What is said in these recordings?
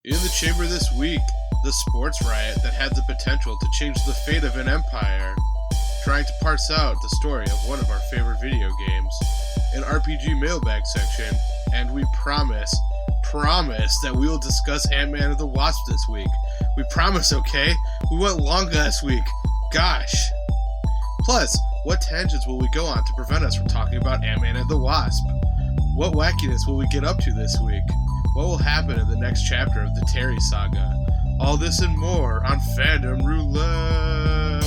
In the chamber this week, the sports riot that had the potential to change the fate of an empire. Trying to parse out the story of one of our favorite video games. An RPG mailbag section, and we promise that we will discuss Antman and the Wasp this week. We promise, okay? We went long last week. Gosh. Plus, what tangents will we go on to prevent us from talking about Antman and the Wasp? What wackiness will we get up to this week? What will happen in the next chapter of the Terry saga? All this and more on Fandom Roulette.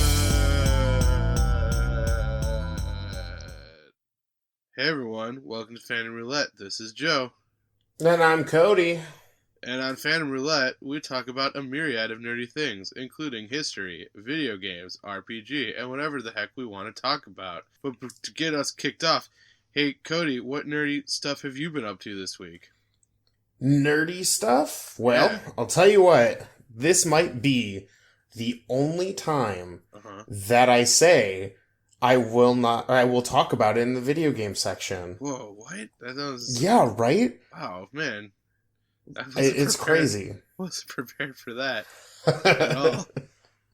Hey everyone, welcome to Fandom Roulette. This is Joe. And I'm Cody. And on Fandom Roulette, we talk about a myriad of nerdy things, including history, video games, RPG, and whatever the heck we want to talk about. But to get us kicked off, hey Cody, what nerdy stuff have you been up to this week? Nerdy stuff? Well, yeah. I'll tell you what, this might be the only time that I say I will talk about it in the video game section. Whoa, what? That was... Yeah, right? Wow, man. It's crazy. I wasn't prepared for that at all.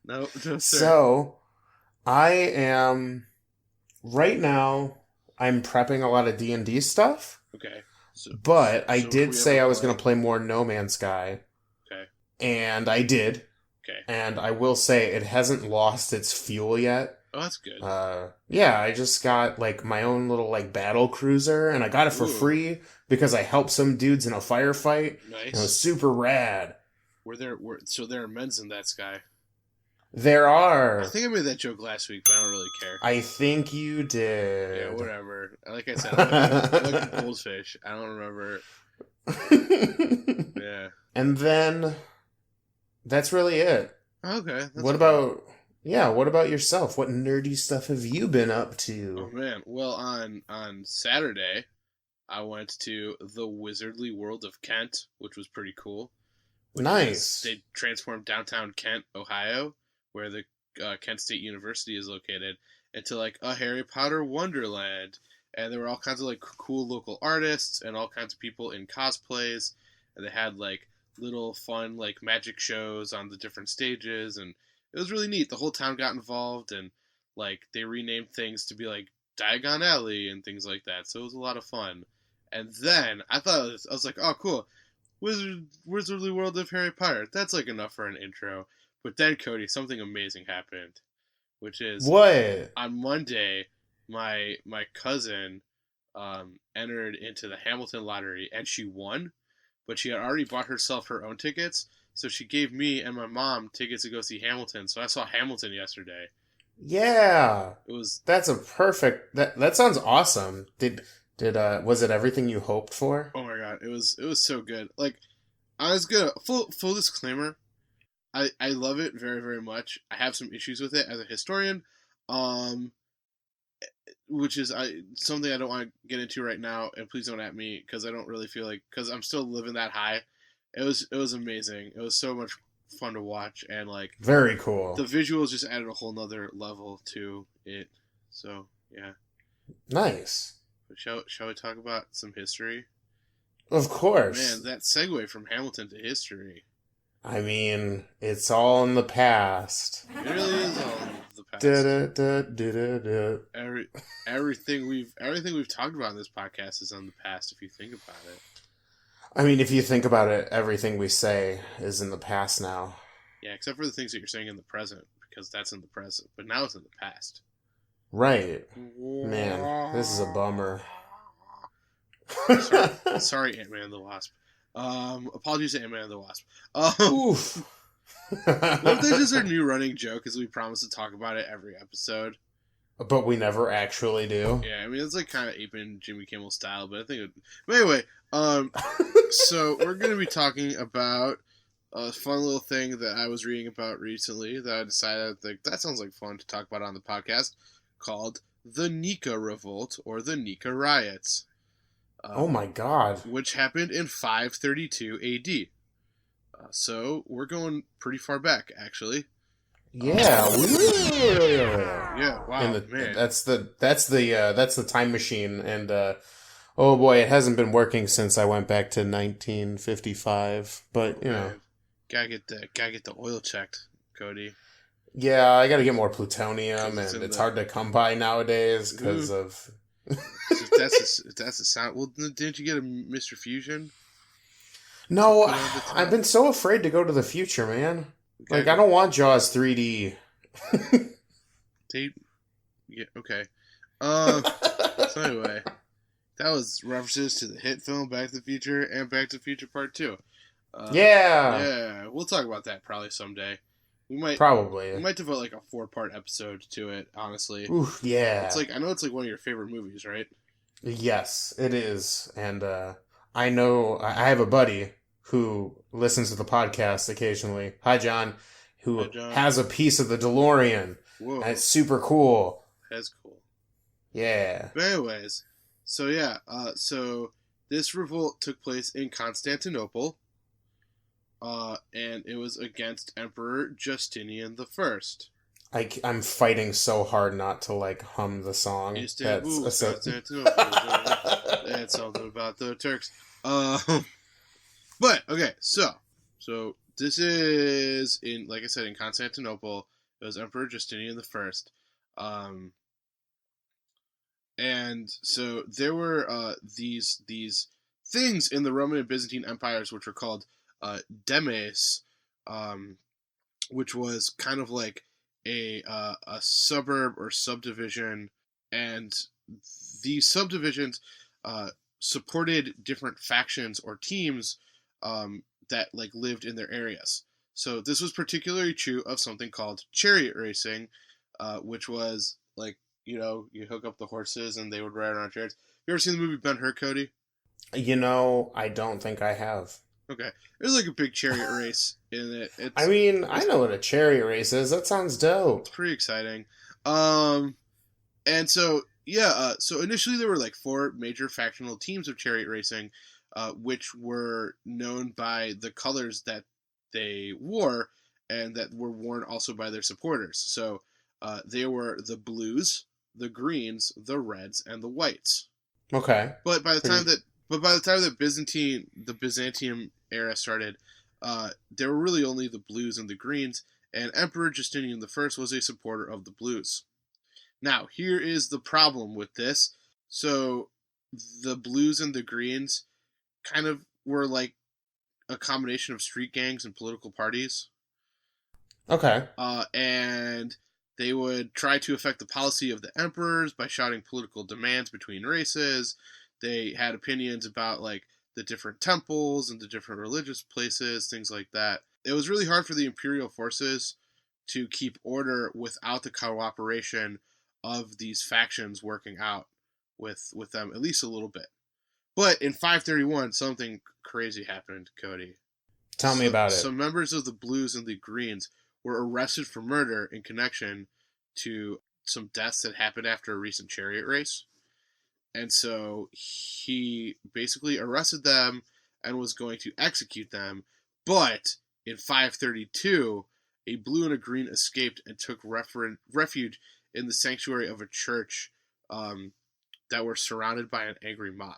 No, sir. So, I am... Right now, I'm prepping a lot of D&D stuff. Okay. But I did say I was going to play more No Man's Sky. Okay. And I did. Okay. And I will say it hasn't lost its fuel yet. Oh, that's good. Yeah, I just got, my own little, battle cruiser, and I got it for free because I helped some dudes in a firefight. Nice. And it was super rad. So there are men's in that sky? There are. I think I made that joke last week, but I don't really care. I think you did. Yeah, whatever. Like I said, I'm like a goldfish. I don't remember. Yeah. And then, that's really it. Okay. What about yourself? What nerdy stuff have you been up to? Oh, man. Well, on Saturday, I went to the Wizardly World of Kent, which was pretty cool. Nice. They transformed downtown Kent, Ohio, where the Kent State University is located, into a Harry Potter wonderland. And there were all kinds of cool local artists and all kinds of people in cosplays. And they had little fun magic shows on the different stages, and it was really neat. The whole town got involved, and they renamed things to be Diagon Alley and things like that. So it was a lot of fun. And then I was like, oh cool, Wizardly World of Harry Potter. That's enough for an intro. But then, Cody, something amazing happened, which is what? On Monday, my cousin entered into the Hamilton lottery, and she won, but she had already bought herself her own tickets, so she gave me and my mom tickets to go see Hamilton. So I saw Hamilton yesterday. Yeah, that's a perfect. That sounds awesome. Was it everything you hoped for? Oh my god, it was so good. I was gonna full disclaimer. I love it very, very much. I have some issues with it as a historian, which is something I don't want to get into right now. And please don't at me, because I don't really feel because I'm still living that high. It was amazing. It was so much fun to watch, and very cool. The visuals just added a whole nother level to it. So yeah, nice. But shall we talk about some history? Of course. Man, that segue from Hamilton to history. I mean, it's all in the past. It really is all in the past. Everything we've talked about in this podcast is on the past, if you think about it. I mean, if you think about it, everything we say is in the past now. Yeah, except for the things that you're saying in the present, because that's in the present. But now it's in the past. Right. Man, this is a bummer. Sorry, Antman and the Wasp. Apologies to Antman and the Wasp. Oof. What if this is our new running joke, is we promise to talk about it every episode? But we never actually do. Yeah, I mean, it's kind of aping Jimmy Kimmel style, but I think But anyway, so we're going to be talking about a fun little thing that I was reading about recently that I decided that sounds like fun to talk about on the podcast, called the Nika Revolt, or the Nika Riots. Oh my god. Which happened in 532 AD. So we're going pretty far back, actually. Yeah. Yeah, wow, man. That's the time machine, and Oh boy, it hasn't been working since I went back to 1955. But you know, Man, gotta get the oil checked, Cody. yeah, I got to get more Because plutonium, it's and in it's the. hard to come by nowadays because Ooh, of. if that's the sound. Well, didn't you get a Mr. Fusion to No, put on the I've top? been so afraid to go to the future, man. You gotta Like, I go don't want Jaws 3D. tape. Yeah, okay. Um. So anyway, that was references to the hit film Back to the Future and Back to the Future Part Two. Yeah, Yeah, we'll talk about that probably someday. We might we probably. might devote like a 4-part episode to it. Honestly, Oof, it's yeah. like I know it's like one of your favorite movies, right? Yes, it is. And I know I have a buddy who listens to the podcast occasionally. Hi, John, Hi, who John. has a piece of the DeLorean, and Whoa, it's super cool. that's cool. Yeah. But anyways, so yeah, so this revolt took place in Constantinople, and it was against Emperor Justinian the First. I'm fighting so hard not to like hum the song. Istanbul, So. Constantinople. That's something about the Turks. But okay, so this is in, like I said, in Constantinople. It was Emperor Justinian the First, and so there were these things in the Roman and Byzantine empires which were called demes, um, which was kind of like a suburb or subdivision, and these subdivisions uh, supported different factions or teams that like lived in their areas. So this was particularly true of something called chariot racing, which was like, you hook up the horses and they would ride around chariots. You ever seen the movie Ben Hur, Cody? I don't think I have. Okay, there's like a big chariot race in it. I It's mean, I it's know what a chariot race is. That sounds dope. it's pretty exciting. Um, and so yeah, so initially there were like four major factional teams of chariot racing, which were known by the colors that they wore, and that were worn also by their supporters. So they were the blues, the greens, the reds, and the whites. Okay. But by the time Pretty. that the Byzantium era started, there were really only the blues and the greens, and Emperor Justinian the First was a supporter of the blues. Now, here is the problem with this. So, the blues and the greens kind of were like a combination of street gangs and political parties. Okay. And they would try to affect the policy of the emperors by shouting political demands between races. They had opinions about like the different temples and the different religious places, things like that. It was really hard for the imperial forces to keep order without the cooperation of these factions working out with them at least a little bit. But in 531, something crazy happened, Cody. Tell me about it. Some members of the Blues and the Greens were arrested for murder in connection to some deaths that happened after a recent chariot race. And so he basically arrested them and was going to execute them. But in 532, a blue and a green escaped and took refuge in the sanctuary of a church that were surrounded by an angry mob.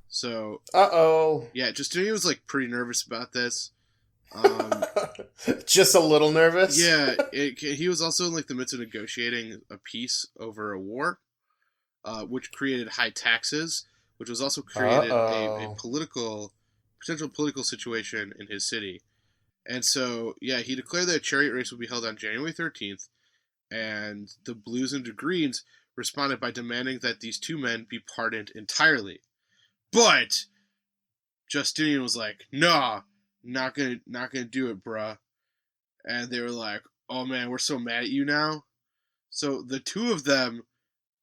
So, Uh-oh. yeah, Justinian was like pretty nervous about this. Just a little nervous? Yeah, he was also in like the midst of negotiating a peace over a war, which created high taxes, which was also created a potential political situation in his city. And so, yeah, he declared that a chariot race would be held on January 13th, and the Blues and the Greens responded by demanding that these two men be pardoned entirely. But Justinian was like, "Nah, not gonna do it, bruh." And they were like, "Oh man, we're so mad at you now." So the two of them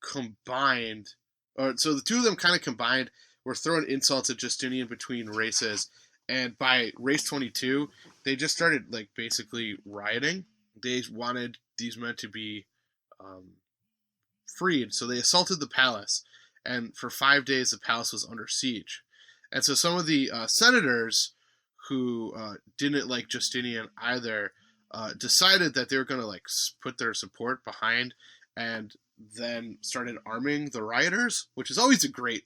combined, kind of combined, were throwing insults at Justinian between races, and by race 22, they just started like basically rioting. They wanted these men to be freed, so they assaulted the palace, and for 5 days the palace was under siege. And so some of the senators who didn't like Justinian either decided that they were going to like put their support behind and then started arming the rioters, which is always a great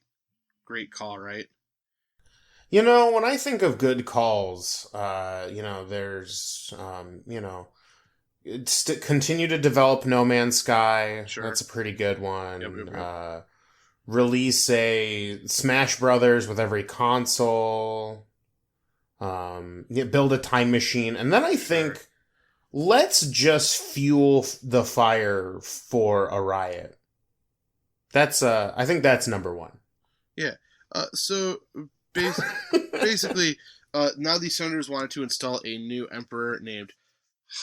call, right? When I think of good calls, there's, continue to develop No Man's Sky. Sure. That's a pretty good one. Yep. Release a Smash Brothers with every console. Build a time machine. And then I think, let's just fuel the fire for a riot. I think that's number one. Yeah. So basically, now these senators wanted to install a new emperor named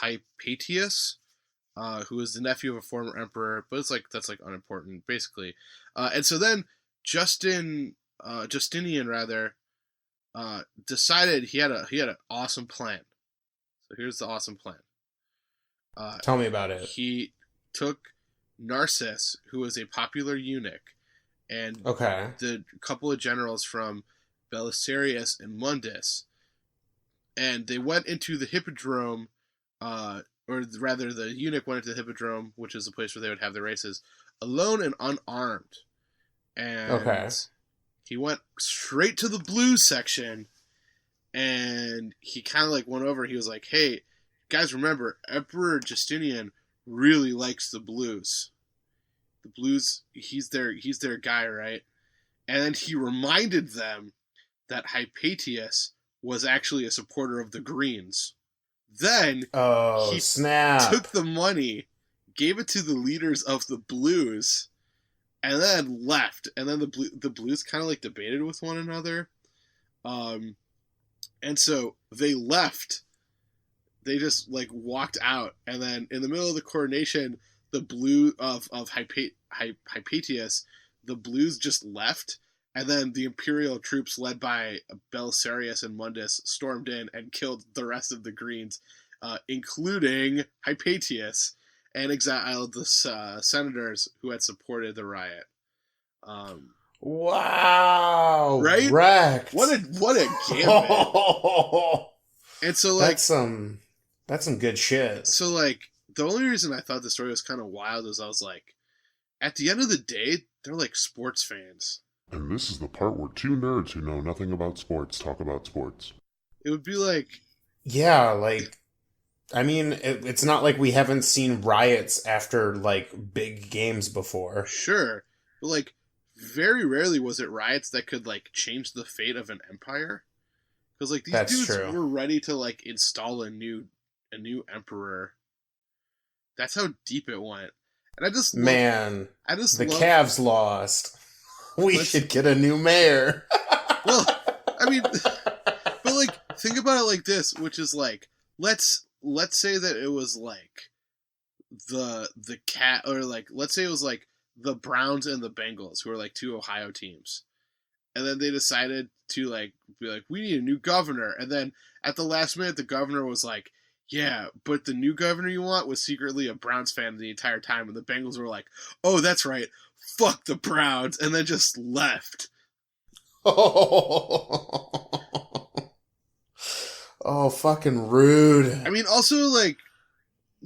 Hypatius, who is the nephew of a former emperor, but that's unimportant, basically. And so then Justinian decided he had an awesome plan. So here's the awesome plan. Tell me about it. He took Narcissus, who was a popular eunuch, and the couple of generals from Belisarius and Mundus, and they went into the Hippodrome, or rather the eunuch went into the Hippodrome, which is the place where they would have their races, alone and unarmed. And he went straight to the blues section, and he kind of went over, he was like, hey, guys, remember, Emperor Justinian really likes the blues. The blues, he's their guy, right? And then he reminded them that Hypatius was actually a supporter of the Greens. Then he took the money, gave it to the leaders of the blues, and then left. And then the blues kind of debated with one another. And so they left. They just walked out, and then in the middle of the coronation, the blue of Hypatius, the blues just left, and then the imperial troops led by Belisarius and Mundus stormed in and killed the rest of the Greens, including Hypatius, and exiled the senators who had supported the riot. Wow! Right? Wrecked. What a gambit! And so that's some good shit. So the only reason I thought the story was kind of wild is I was like, at the end of the day, they're sports fans. And this is the part where two nerds who know nothing about sports talk about sports. It would be I mean, it's not like we haven't seen riots after big games before. Sure, but very rarely was it riots that could change the fate of an empire. Because these dudes were ready to install a new emperor. That's how deep it went. And the Cavs lost. We should get a new mayor. Well, I mean, but think about it like this, which is let's say that it was the cat, or let's say it was the Browns and the Bengals, who are two Ohio teams. And then they decided to be we need a new governor. And then at the last minute, the governor was like, yeah, but the new governor you want was secretly a Browns fan the entire time. And the Bengals were like, oh, that's right. Fuck the Browns. And then just left. Oh, fucking rude. I mean, also, like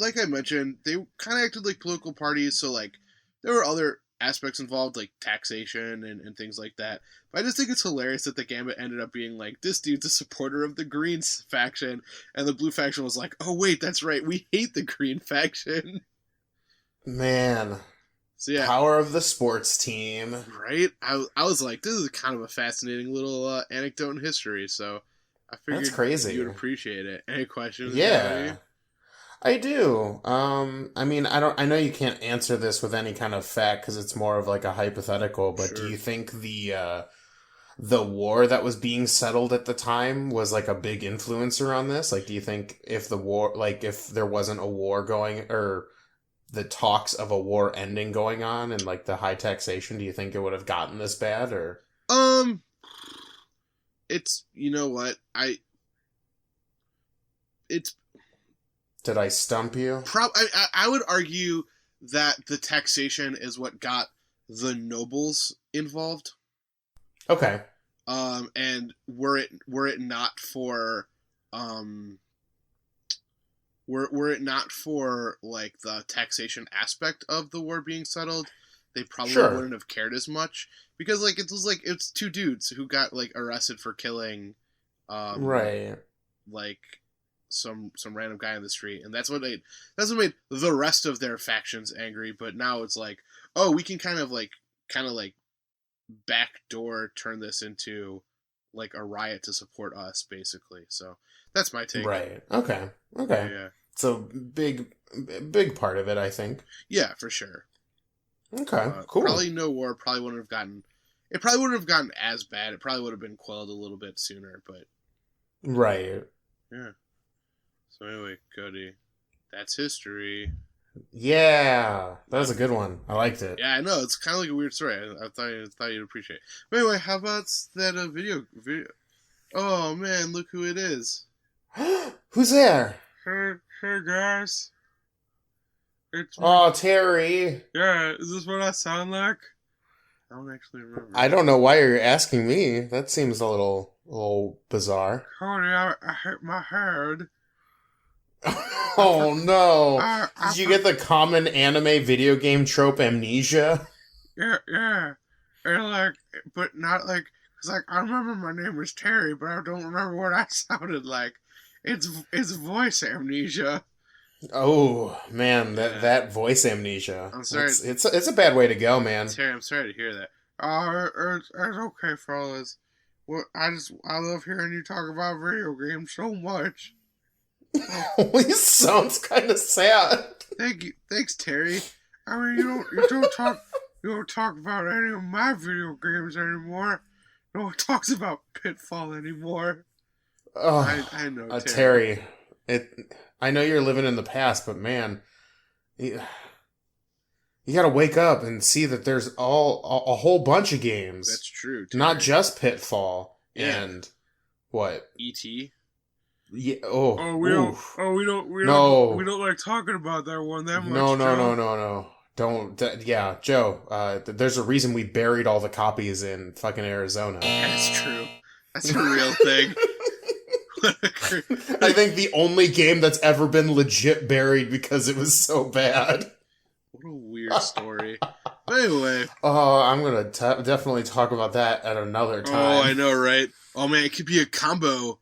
I mentioned, they kind of acted like political parties. So, there were other aspects involved, like taxation and things like that. But I just think it's hilarious that the Gambit ended up being this dude's a supporter of the Greens faction, and the Blue faction was like, oh wait, that's right, we hate the Green faction. Man. So yeah. Power of the sports team. Right? I was like, this is kind of a fascinating little anecdote in history, so I figured that's crazy. You'd appreciate it. Any questions? Yeah. I do. I mean, I know you can't answer this with any kind of fact because it's more of a hypothetical, but sure. Do you think the war that was being settled at the time was a big influencer on this? Do you think if the war, if there wasn't a war going, or the talks of a war ending going on and the high taxation, do you think it would have gotten this bad, or? It's, you know what, Did I stump you? I would argue that the taxation is what got the nobles involved. Okay. And were it not for were it not for like the taxation aspect of the war being settled, they probably wouldn't have cared as much, because like it's two dudes who got like arrested for killing, right, like some random guy in the street, and that's what made the rest of their factions angry. But now it's like, oh, we can kind of like backdoor turn this into like a riot to support us, basically. So that's my take. Right. Okay. Yeah. So big part of it, I think. Yeah, for sure. Okay. Cool. Probably no war. Probably wouldn't have gotten. It probably wouldn't have gotten as bad. It probably would have been quelled a little bit sooner. But right. Yeah. So anyway, Cody, that's history. Yeah, that was a good one. I liked it. Yeah, I know, it's kind of like a weird story. I thought you'd appreciate it. But anyway, how about that video? Oh man, look who it is! Who's there? Hey guys, it's me. Oh, Terry. Yeah, is this what I sound like? I don't actually remember. I don't know why you're asking me. That seems a little bizarre. Cody, I hit my head. Oh no! Did you get the common anime video game trope amnesia? Yeah. And like, but not like, cause like I remember my name was Terry, but I don't remember what I sounded like. It's voice amnesia. Oh man, that voice amnesia. I'm sorry. It's a bad way to go, man. Terry, I'm sorry to hear that. It's okay, fellas. Well, I love hearing you talk about video games so much. He sounds kind of sad. Thank you, thanks, Terry. I mean, you don't talk about any of my video games anymore. No one talks about Pitfall anymore. Oh, I know, Terry. I know you're living in the past, but man, you gotta wake up and see that there's a whole bunch of games. That's true. Terry. Not just Pitfall and what? E.T. Yeah. We don't like talking about that one that much. No. Don't. Yeah, Joe. There's a reason we buried all the copies in fucking Arizona. That's true. That's a real thing. I think the only game that's ever been legit buried because it was so bad. What a weird story. But anyway. Oh, I'm gonna definitely talk about that at another time. Oh, I know, right? Oh man, it could be a combo.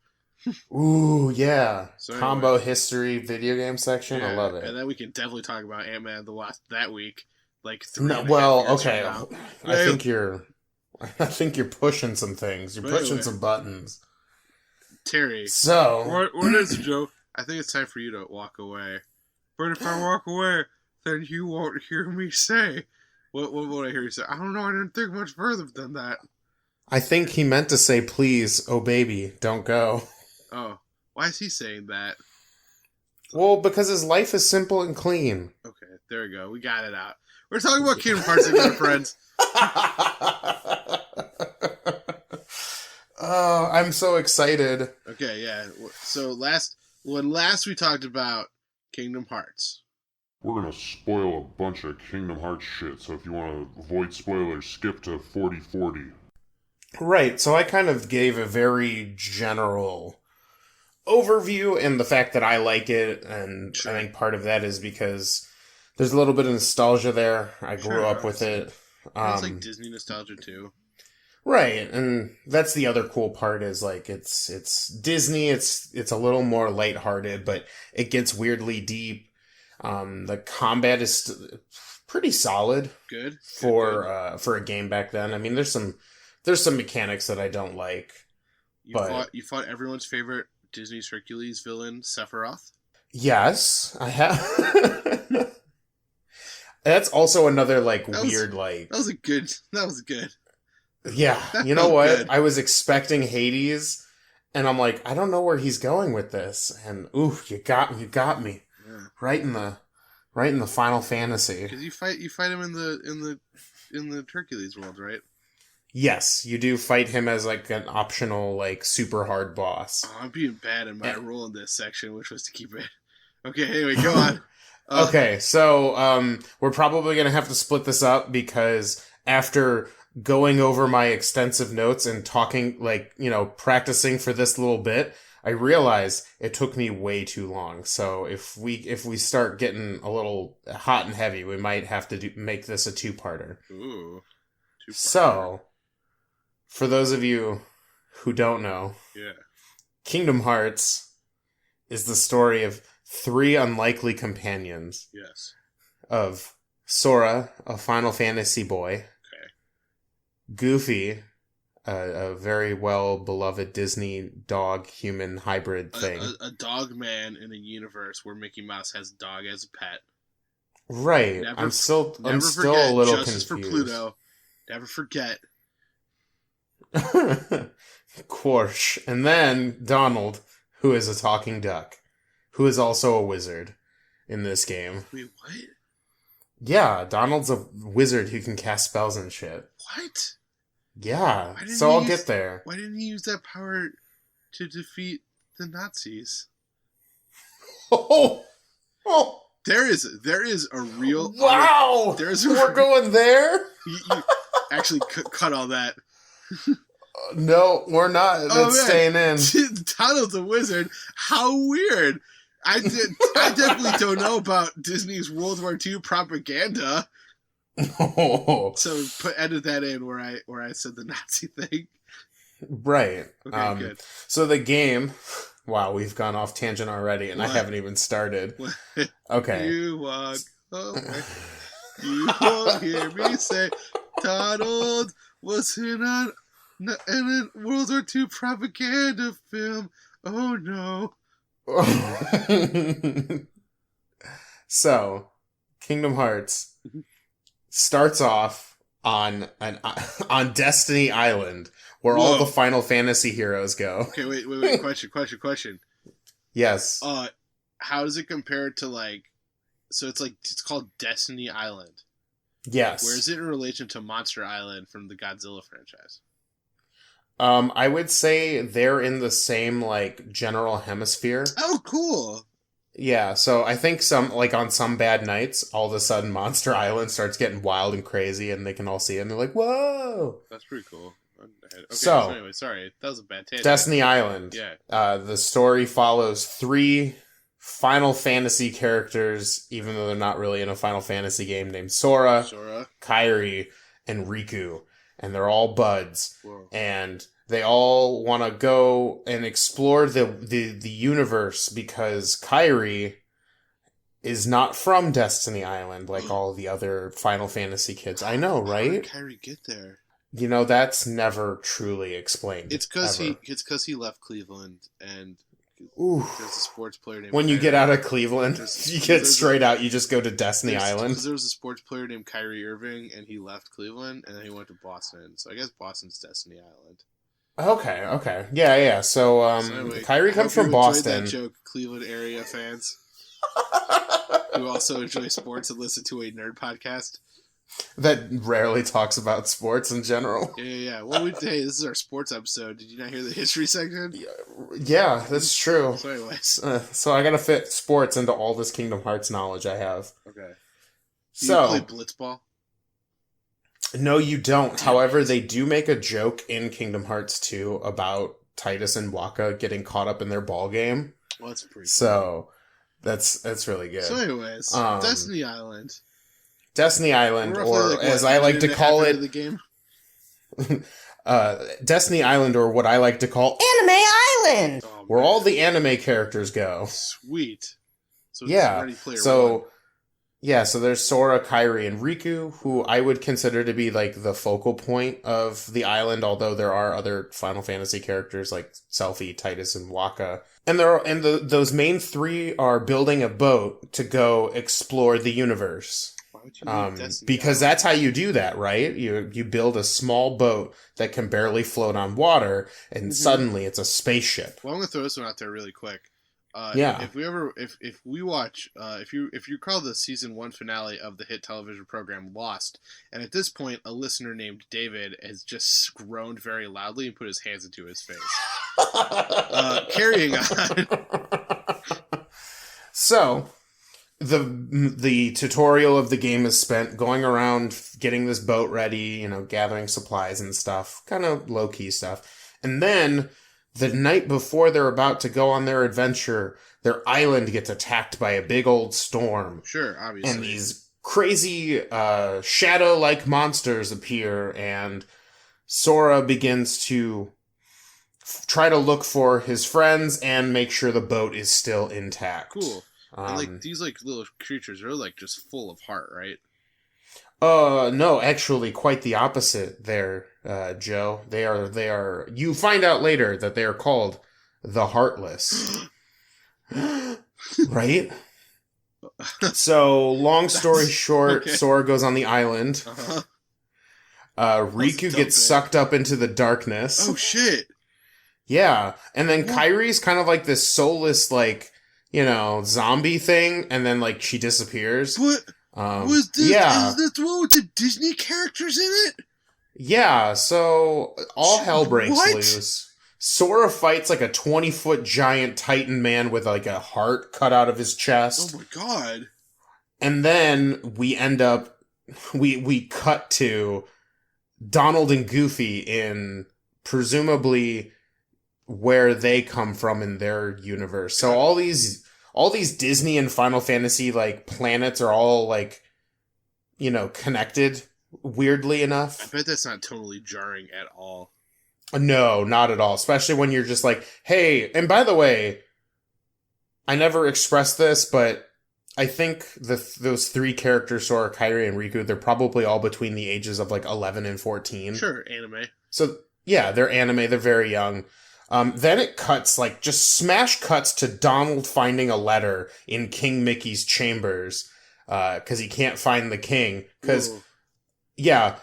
Ooh, yeah. So Combo history video game section. Yeah, I love it. And then we can definitely talk about Antman and the Wasp that week. Like okay. I think you're pushing some things. You're pushing some buttons. Terry. So what is it, Joe? I think it's time for you to walk away. But if I walk away, then you won't hear me say. What would I hear you say? I don't know, I didn't think much further than that. I think he meant to say, please, oh baby, don't go. Oh, why is he saying that? Well, because his life is simple and clean. Okay, there we go. We got it out. We're talking about Kingdom Hearts again, friends. Oh, I'm so excited. Okay, yeah. So when last we talked about Kingdom Hearts. We're going to spoil a bunch of Kingdom Hearts shit, so if you want to avoid spoilers, skip to 4040. Right, so I kind of gave a very general overview, and the fact that I like it, and I think part of that is because there's a little bit of nostalgia there. I grew up with it. It's like Disney nostalgia too. Right, and that's the other cool part is like it's Disney. It's a little more lighthearted, but it gets weirdly deep. The combat is pretty solid. Good for a game back then. I mean, there's some mechanics that I don't like. You fought everyone's favorite Disney's Hercules villain, Sephiroth? Yes, I have. That's also another weird. That was good. Yeah, you know what? Good. I was expecting Hades, and I'm like, I don't know where he's going with this. And ooh, you got me. Yeah. Right in the Final Fantasy. Because you fight him in the Hercules world, right? Yes, you do fight him as an optional super hard boss. Oh, I'm being bad in my role in this section, which was to keep it. Okay, anyway, go on. Okay, so we're probably gonna have to split this up because after going over my extensive notes and talking, practicing for this little bit, I realize it took me way too long. So if we start getting a little hot and heavy, we might have to make this a two-parter. Ooh. Two-parter. So, for those of you who don't know, Kingdom Hearts is the story of 3 unlikely companions. Yes. Of Sora, a Final Fantasy boy. Okay. Goofy, a very well-beloved Disney dog-human hybrid thing. A dog man in a universe where Mickey Mouse has dog as a pet. Right. I'm still a little Justice confused. for Pluto. Never forget. Quarsh. And then Donald, who is a talking duck, who is also a wizard in this game. Wait, what? Yeah, Donald's a wizard who can cast spells and shit. What? Yeah, so I'll get there. Why didn't he use that power to defeat the Nazis? Oh! There is a real... Wow! We're going there? You actually cut all that. No, we're not. That's staying in. Donald's a wizard. How weird. I definitely don't know about Disney's World War II propaganda. Oh. So edit that in where I said the Nazi thing. Right. Okay, good. So the game... Wow, we've gone off tangent already, and I haven't even started. Okay. You walk away. You won't hear me say Donald was in a World War II propaganda film. Oh, no. So, Kingdom Hearts starts off on Destiny Island, where all the Final Fantasy heroes go. Okay, wait. Question. Yes. How does it compare to so it's called Destiny Island. Yes. Where is it in relation to Monster Island from the Godzilla franchise? I would say they're in the same, general hemisphere. Oh, cool. Yeah, so I think on some bad nights, all of a sudden Monster Island starts getting wild and crazy, and they can all see it, and they're like, whoa! That's pretty cool. Okay, so anyway, sorry, that was a bad tangent. Destiny Island. Yeah. The story follows 3 Final Fantasy characters, even though they're not really in a Final Fantasy game, named Sora, Kairi, and Riku. And they're all buds. Whoa. And they all want to go and explore the universe because Kairi is not from Destiny Island like all the other Final Fantasy kids. I know, right? How did Kairi get there? That's never truly explained. It's because he left Cleveland and there's a sports player named when you get out of Cleveland, you get straight out, you just go to Destiny Island. Because there was a sports player named Kyrie Irving and he left Cleveland and then he went to Boston. So I guess Boston's Destiny Island. Okay. Yeah. So, anyway, Kyrie comes from Boston. That joke, Cleveland area fans who also enjoy sports and listen to a nerd podcast that rarely talks about sports in general. Yeah. Well, hey, this is our sports episode. Did you not hear the history section? Yeah, that's true. So anyways. So I gotta fit sports into all this Kingdom Hearts knowledge I have. Okay. Do you play Blitzball? No, you don't. However, they do make a joke in Kingdom Hearts 2 about Titus and Waka getting caught up in their ball game. Well, that's pretty cool. So that's really good. So anyways, Destiny Island. Destiny Island, or as I like to call it, the game. Destiny Island, or what I like to call Anime Island, where all the anime characters go. Sweet. So so there's Sora, Kairi, and Riku, who I would consider to be the focal point of the island, although there are other Final Fantasy characters like Selphie, Titus, and Waka. And those main 3 are building a boat to go explore the universe. Because that's how you do that, right? You build a small boat that can barely float on water, and suddenly it's a spaceship. Well, I'm gonna throw this one out there really quick. If we watch, if you recall the season 1 finale of the hit television program Lost, and at this point a listener named David has just groaned very loudly and put his hands into his face. Carrying on. So. The tutorial of the game is spent going around getting this boat ready, gathering supplies and stuff, kind of low-key stuff. And then the night before they're about to go on their adventure, their island gets attacked by a big old storm. Sure, obviously. And these crazy shadow-like monsters appear, and Sora begins to try to look for his friends and make sure the boat is still intact. Cool. And like these like little creatures are like just full of heart, right? No, actually quite the opposite there, Joe. They are you find out later that they are called the Heartless. Right? So, long story short, okay. Sora goes on the island. Riku gets sucked up into the darkness. Oh shit. Yeah. And then Kairi's kind of like this soulless, like, you know, zombie thing, and then like she disappears. What? Was this, is this the one with the Disney characters in it? Yeah, so all hell breaks loose. Sora fights like a 20-foot giant Titan man with like a heart cut out of his chest. Oh my god. And then we end up, we cut to Donald and Goofy in presumably where they come from in their universe. So all these Disney and Final Fantasy like planets are all like, you know, connected weirdly enough. I bet that's not totally jarring at all. No, not at all. Especially when you're just like, hey, and by the way, I never expressed this, but I think those three characters, Sora, Kairi, and Riku, they're probably all between the ages of like 11 and 14. Sure, anime. So yeah, they're anime. They're very young. Then it cuts, like, just smash cuts to Donald finding a letter in King Mickey's chambers, cause he can't find the king. Cause, yeah,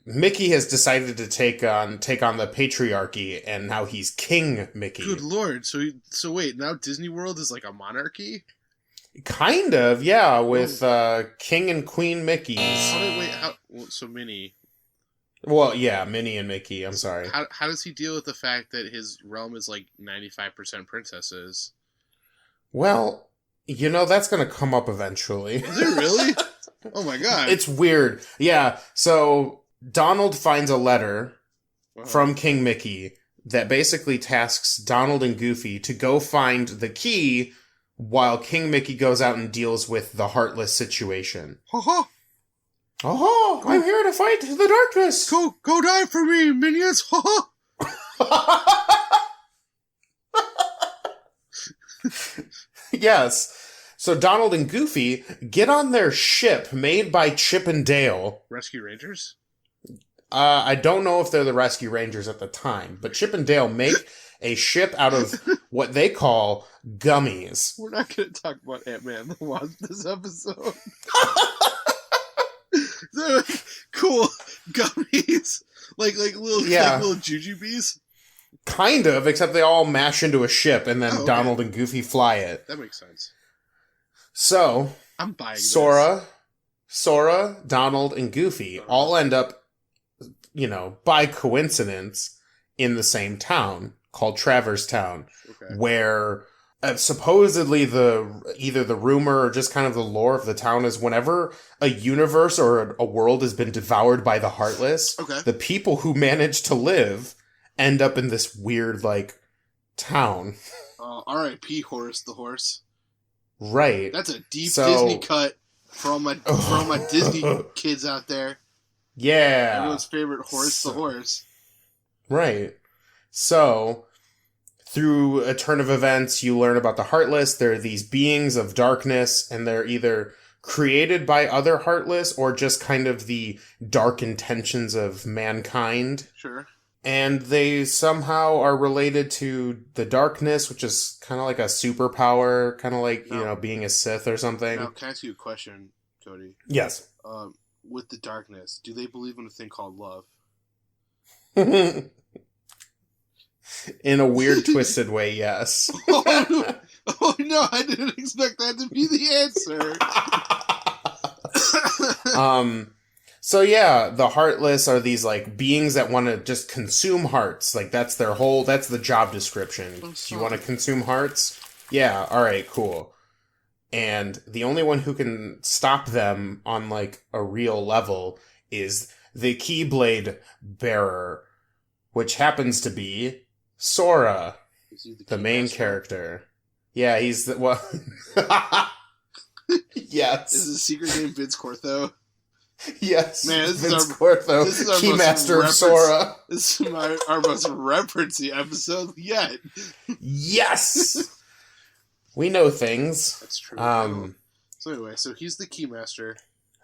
Mickey has decided to take on the patriarchy, and now he's King Mickey. Good lord, so wait, now Disney World is like a monarchy? Kind of, yeah, with, King and Queen Mickeys. So Minnie... Well, yeah, Minnie and Mickey, I'm sorry. How does he deal with the fact that his realm is like 95% princesses? Well, you know, that's going to come up eventually. Is it really? Oh my god. It's weird. Yeah, so Donald finds a letter from King Mickey that basically tasks Donald and Goofy to go find the key while King Mickey goes out and deals with the Heartless situation. Oh, I'm here to fight the darkness! Go die for me, minions! Yes. So Donald and Goofy get on their ship made by Chip and Dale. Rescue Rangers? I don't know if they're the Rescue Rangers at the time, but Chip and Dale make a ship out of what they call gummies. We're not going to talk about Antman the Wasp this episode. Cool gummies, like little jujubes. Kind of, except they all mash into a ship, and then Donald and Goofy fly it. That makes sense. So I'm buying Sora, Donald, and Goofy all end up, you know, by coincidence, in the same town called Traverse Town, where. Supposedly either the rumor or just kind of the lore of the town is whenever a universe or a world has been devoured by the Heartless, the people who manage to live end up in this weird, like, town. R.I.P. Horace the Horse. Right. That's a deep Disney cut for all my Disney kids out there. Yeah. Everyone's favorite Horace the Horse. Right. So... through a turn of events, you learn about the Heartless. They're these beings of darkness, and they're either created by other Heartless or just kind of the dark intentions of mankind. Sure. And they somehow are related to the darkness, which is kind of like a superpower, kind of like, you know, being a Sith or something. Now, can I ask you a question, Cody? Yes. With the darkness, do they believe in a thing called love? In a weird, twisted way, yes. Oh no, I didn't expect that to be the answer. So yeah, the Heartless are these, like, beings that want to just consume hearts. Like, that's the job description. Do you want to consume hearts? Yeah, alright, cool. And the only one who can stop them on, like, a real level is the Keyblade Bearer, which happens to be Sora, Is he the main character. Yeah, he's the... Well... Yes. Is his secret name Vince Cortho? Yes. Man, Vince Cortho, Keymaster of Sora. This is our most referencey episode yet. Yes! We know things. That's true. So anyway, so he's the Keymaster.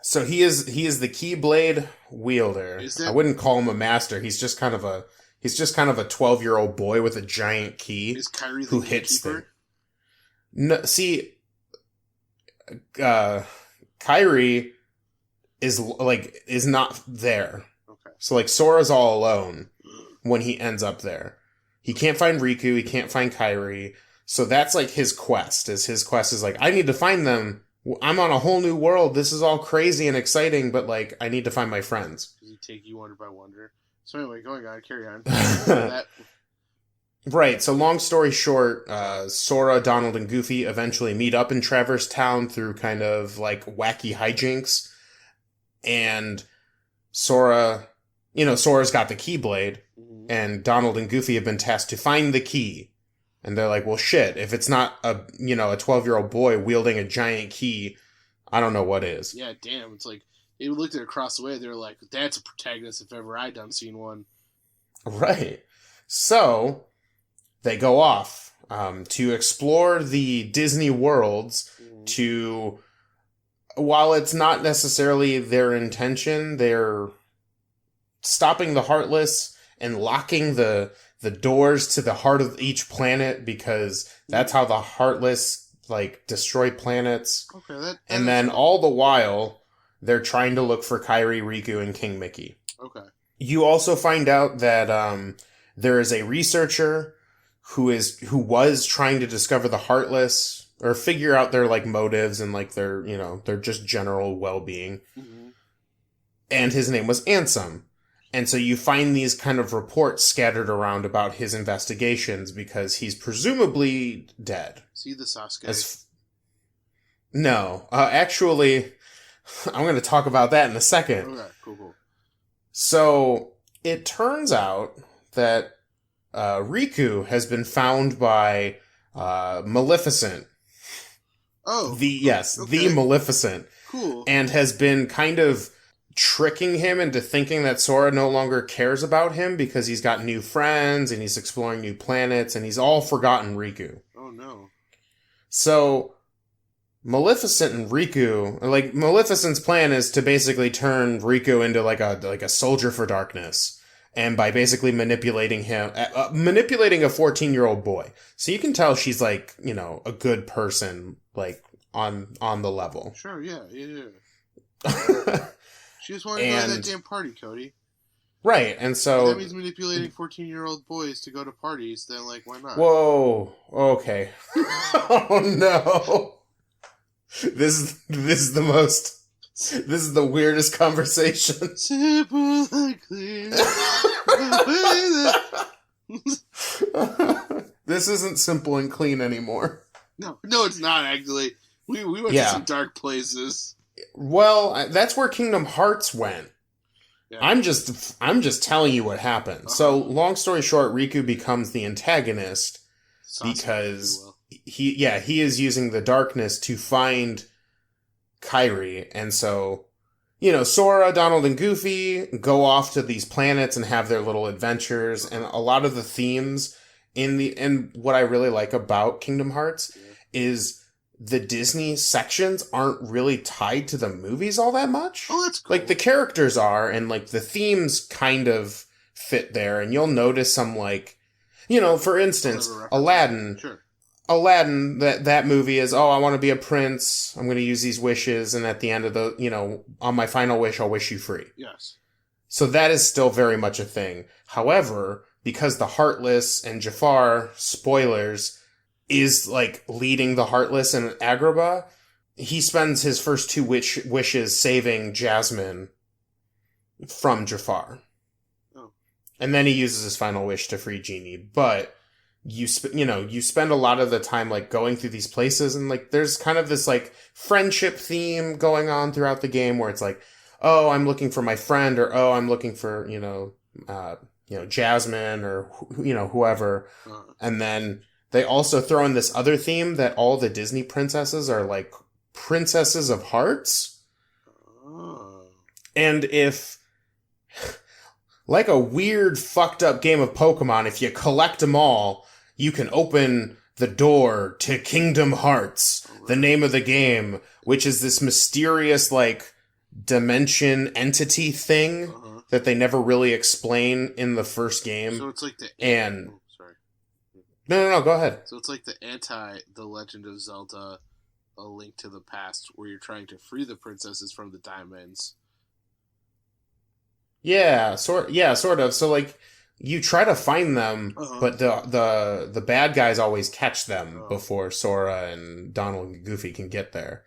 So he is the Keyblade wielder. I wouldn't call him a master. He's just kind of a 12-year-old boy with a giant key. Is Kyrie who hits the... No, see, Kyrie is not there. Okay. So like Sora's all alone when he ends up there. He can't find Riku. He can't find Kyrie. So that's like his quest. His quest is like, I need to find them. I'm on a whole new world. This is all crazy and exciting, but like I need to find my friends. Does he take you wonder by wonder? So anyway, going on, carry on. Right, so long story short, Sora, Donald, and Goofy eventually meet up in Traverse Town through kind of like wacky hijinks. And Sora's got the Keyblade, and Donald and Goofy have been tasked to find the key. And they're like, well, shit, if it's not a 12-year-old boy wielding a giant key, I don't know what is. Yeah, damn, it's like, they looked at it across the way, they were like, that's a protagonist if ever I done seen one. Right. So, they go off to explore the Disney worlds to, while it's not necessarily their intention, they're stopping the Heartless and locking the doors to the heart of each planet because that's how the Heartless, like, destroy planets. Okay, and then all the while, they're trying to look for Kyrie, Riku, and King Mickey. Okay. You also find out that there is a researcher who was trying to discover the Heartless or figure out their like motives and like their just general well-being. Mm-hmm. And his name was Ansem. And so you find these kind of reports scattered around about his investigations because he's presumably dead. Is he the Sasuke? No. Actually, I'm going to talk about that in a second. Okay, cool. So, it turns out that Riku has been found by Maleficent. Oh. The Maleficent. Cool. And has been kind of tricking him into thinking that Sora no longer cares about him because he's got new friends and he's exploring new planets and he's all forgotten Riku. Oh no. So Maleficent and Riku, like Maleficent's plan is to basically turn Riku into like a soldier for darkness. And by basically manipulating him, manipulating a 14-year-old boy. So you can tell she's like, a good person, like on the level. Sure. Yeah. She just wanted to go to that damn party, Cody. Right, and so... If that means manipulating 14-year-old boys to go to parties, then, like, why not? Whoa, okay. Oh, no. This is the weirdest conversation. Simple and clear. This isn't simple and clean anymore. No, it's not, actually. We went to some dark places. Well, that's where Kingdom Hearts went. Yeah. I'm just telling you what happened. Uh-huh. So, long story short, Riku becomes the antagonist because he is using the darkness to find Kyrie. And so, Sora, Donald, and Goofy go off to these planets and have their little adventures. And a lot of the themes and what I really like about Kingdom Hearts is the Disney sections aren't really tied to the movies all that much. Oh, that's cool. Like, the characters are, and, like, the themes kind of fit there, and you'll notice some, like, for instance, Aladdin. Sure. Aladdin, that movie is, I want to be a prince, I'm going to use these wishes, and at the end of on my final wish, I'll wish you free. Yes. So that is still very much a thing. However, because the Heartless and Jafar, spoilers, is, like, leading the Heartless and Agrabah, he spends his first two wishes saving Jasmine from Jafar. Oh. And then he uses his final wish to free Genie. But you spend a lot of the time, like, going through these places, and, like, there's kind of this, like, friendship theme going on throughout the game where it's like, I'm looking for my friend, or, I'm looking for, Jasmine or, whoever. Uh, And then they also throw in this other theme that all the Disney princesses are like princesses of hearts. oh. And if, like a weird fucked up game of Pokemon, if you collect them all, you can open the door to Kingdom Hearts, the name of the game, which is this mysterious, like, dimension entity thing that they never really explain in the first game. So it's like the... And... Oh, sorry. No, go ahead. So it's like The Legend of Zelda, A Link to the Past, where you're trying to free the princesses from the diamonds. Yeah, sort of. So, like, you try to find them, but the bad guys always catch them before Sora and Donald and Goofy can get there.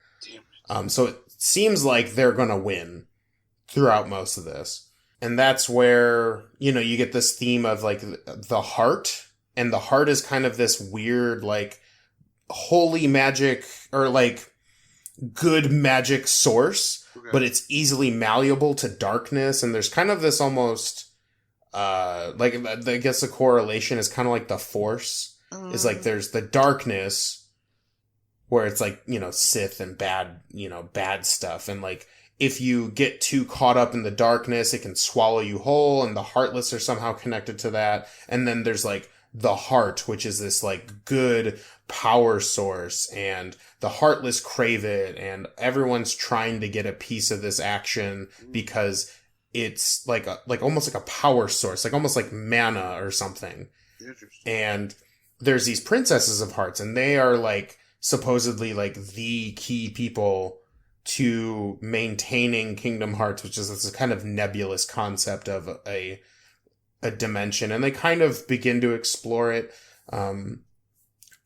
Damn it. So it seems like they're gonna win throughout most of this. And that's where, you get this theme of, like, the heart. And the heart is kind of this weird, like, holy magic, or, like, good magic source. Okay. But it's easily malleable to darkness, and there's kind of this almost, like, I guess the correlation is kind of like the Force. Is like there's the darkness, where it's like, Sith and bad, bad stuff. And, like, if you get too caught up in the darkness, it can swallow you whole, and the Heartless are somehow connected to that. And then there's, like, the heart, which is this, like, good power source, and the Heartless crave it, and everyone's trying to get a piece of this action because it's like almost like a power source, like almost like mana or something. Interesting. And there's these princesses of hearts, and they are, like, supposedly, like, the key people to maintaining Kingdom Hearts, which is this kind of nebulous concept of a dimension, and they kind of begin to explore it.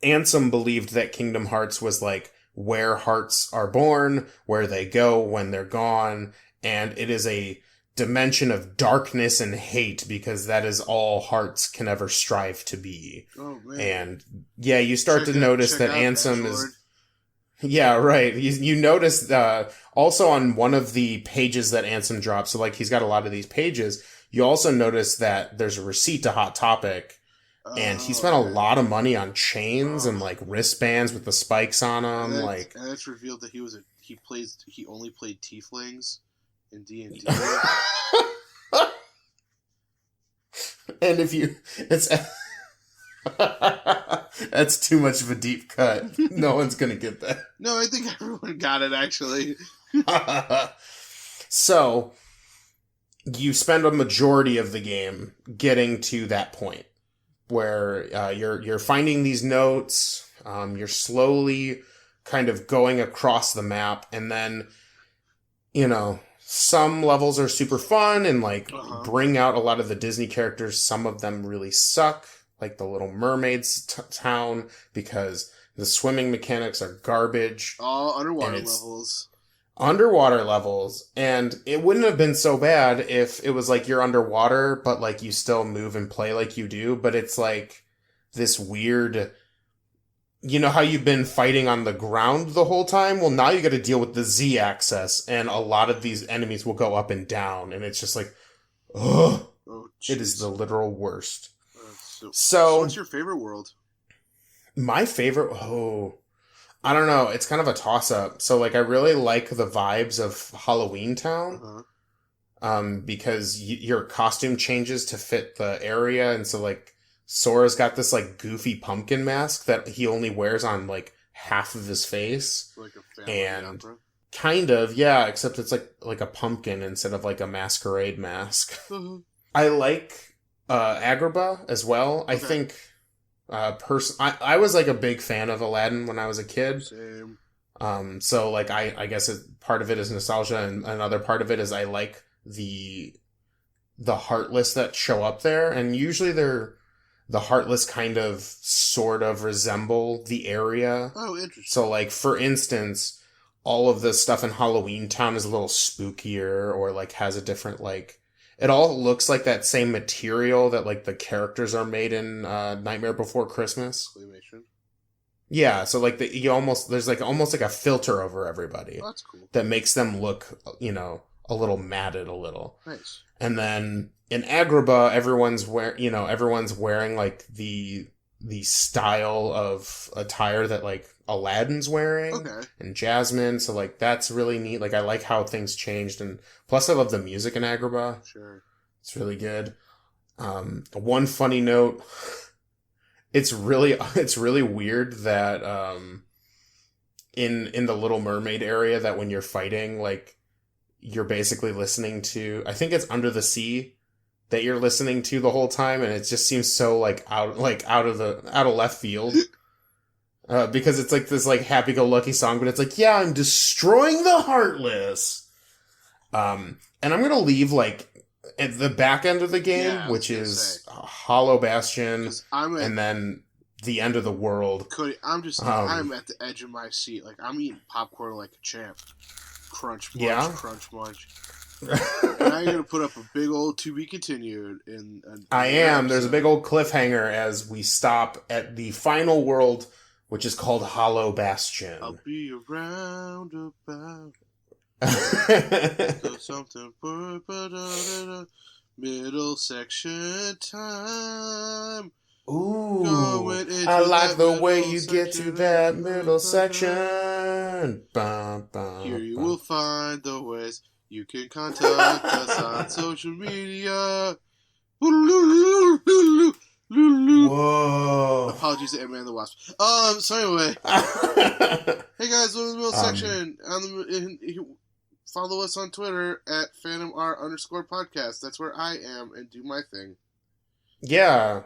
Ansem believed that Kingdom Hearts was, like, where hearts are born, where they go when they're gone, and it is a dimension of darkness and hate, because that is all hearts can ever strive to be. Oh, man. And, yeah, you start to notice that Ansem is... Yeah, right. You notice, also on one of the pages that Ansem drops, so, like, he's got a lot of these pages, you also notice that there's a receipt to Hot Topic, and he spent a lot of money on chains and, like, wristbands with the spikes on them. And it's revealed that he only played tieflings in D&D. And that's too much of a deep cut. No one's gonna get that. No, I think everyone got it, actually. So, you spend a majority of the game getting to that point where you're finding these notes. You're slowly kind of going across the map, and then some levels are super fun and, like, bring out a lot of the Disney characters. Some of them really suck, like the Little Mermaid's town, because the swimming mechanics are garbage. All underwater levels. Underwater levels, and it wouldn't have been so bad if it was like you're underwater, but, like, you still move and play like you do, but it's like this weird, how you've been fighting on the ground the whole time? Well, now you gotta deal with the Z-axis, and a lot of these enemies will go up and down, and it's just like, ugh. Oh, it is the literal worst. So what's your favorite world? My favorite, I don't know. It's kind of a toss-up. So, like, I really like the vibes of Halloween Town. Because your costume changes to fit the area. And so, like, Sora's got this, like, goofy pumpkin mask that he only wears on, like, half of his face. Like a family opera? Kind of, yeah. Except it's, like a pumpkin instead of, like, a masquerade mask. I like Agrabah as well. Okay. I think... I was, like, a big fan of Aladdin when I was a kid. Same. So, like, I guess part of it is nostalgia, and another part of it is I like the Heartless that show up there, and usually the Heartless kind of sort of resemble the area. Oh, interesting. So, like, for instance, all of the stuff in Halloween Town is a little spookier, or, like, has a different, like, it all looks like that same material that, like, the characters are made in Nightmare Before Christmas. Claymation. Yeah, so, like, there's, like, almost like a filter over everybody. Oh, that's cool. That makes them look, a little matted a little. Nice. And then in Agrabah, everyone's wearing like the style of attire that like Aladdin's wearing. Okay. And Jasmine, so like that's really neat. Like I like how things changed, and plus I love the music in Agrabah. Sure. It's really good. One funny note, it's really weird that in the Little Mermaid area, that when you're fighting, like you're basically listening to, I think it's Under the Sea that you're listening to the whole time, and it just seems so like out of left field. Because it's like this like happy-go-lucky song, but it's like, yeah, I'm destroying the Heartless. And I'm gonna leave like at the back end of the game, which is Hollow Bastion, and then the end of the world. Cody, I'm at the edge of my seat. Like, I'm eating popcorn like a champ. Crunch munch, crunch munch. Now you're gonna put up a big old to be continued in. I am. There's a big old cliffhanger as we stop at the final world, which is called Hollow Bastion. I'll be around about. So something for middle section time. Ooh, I like the way you get to that middle section. Here you will find the ways you can contact us on social media. Whoa. Apologies to Antman the Wasp. So anyway. Hey guys, welcome to the middle section. Follow us on Twitter at @PhantomR_podcast. That's where I am and do my thing. Yeah.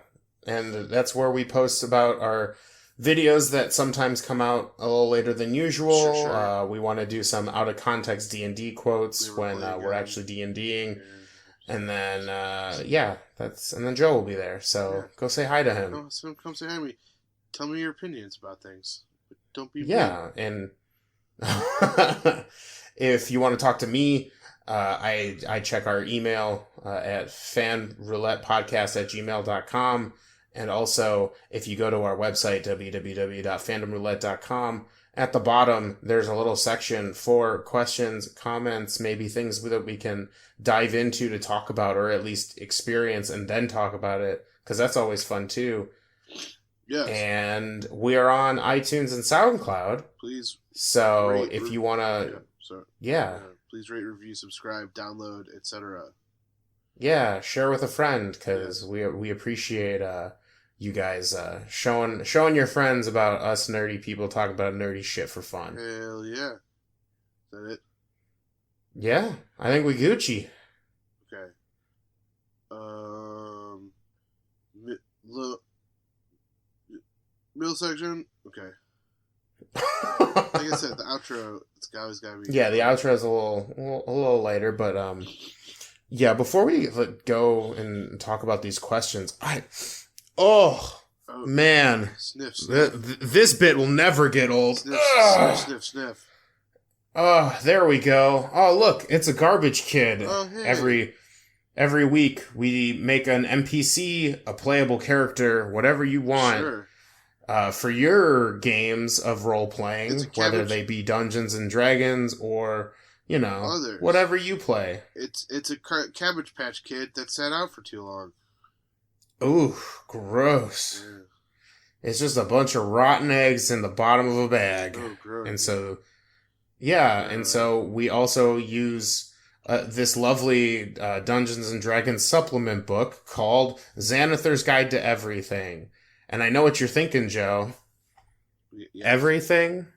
And that's where we post about our videos that sometimes come out a little later than usual. Sure. We want to do some out of context D&D quotes when we're actually D&Ding. And then, and then Joe will be there. So go say hi to him. Come say hi to me. Tell me your opinions about things. But don't be mean. And if you want to talk to me, I check our email at fanroulettepodcast@gmail.com. And also, if you go to our website, www.fandomroulette.com, at the bottom, there's a little section for questions, comments, maybe things that we can dive into to talk about, or at least experience and then talk about it, because that's always fun too. Yes. And we are on iTunes and SoundCloud. Please. So if you want to... please rate, review, subscribe, download, etc. Yeah, share with a friend, because we appreciate you guys showing your friends about us nerdy people talking about nerdy shit for fun. Hell yeah. Is that it? Yeah, I think we Gucci. Okay. Middle section. Okay. Like I said, the outro. It's always gotta be. Yeah, the outro is a little later, but yeah. Before we go and talk about these questions, man, sniff, sniff. This bit will never get old. Sniff. Oh, there we go. Oh, look, it's a garbage kid. Oh, hey. Every week we make an NPC, a playable character, whatever you want. Sure. For your games of role playing, whether they be Dungeons and Dragons or others. Whatever you play. It's a Cabbage Patch Kid that sat out for too long. Ooh, gross. Yeah. It's just a bunch of rotten eggs in the bottom of a bag. Oh, gross. And so, and so we also use this lovely Dungeons and Dragons supplement book called Xanathar's Guide to Everything. And I know what you're thinking, Joe. Yeah. Everything?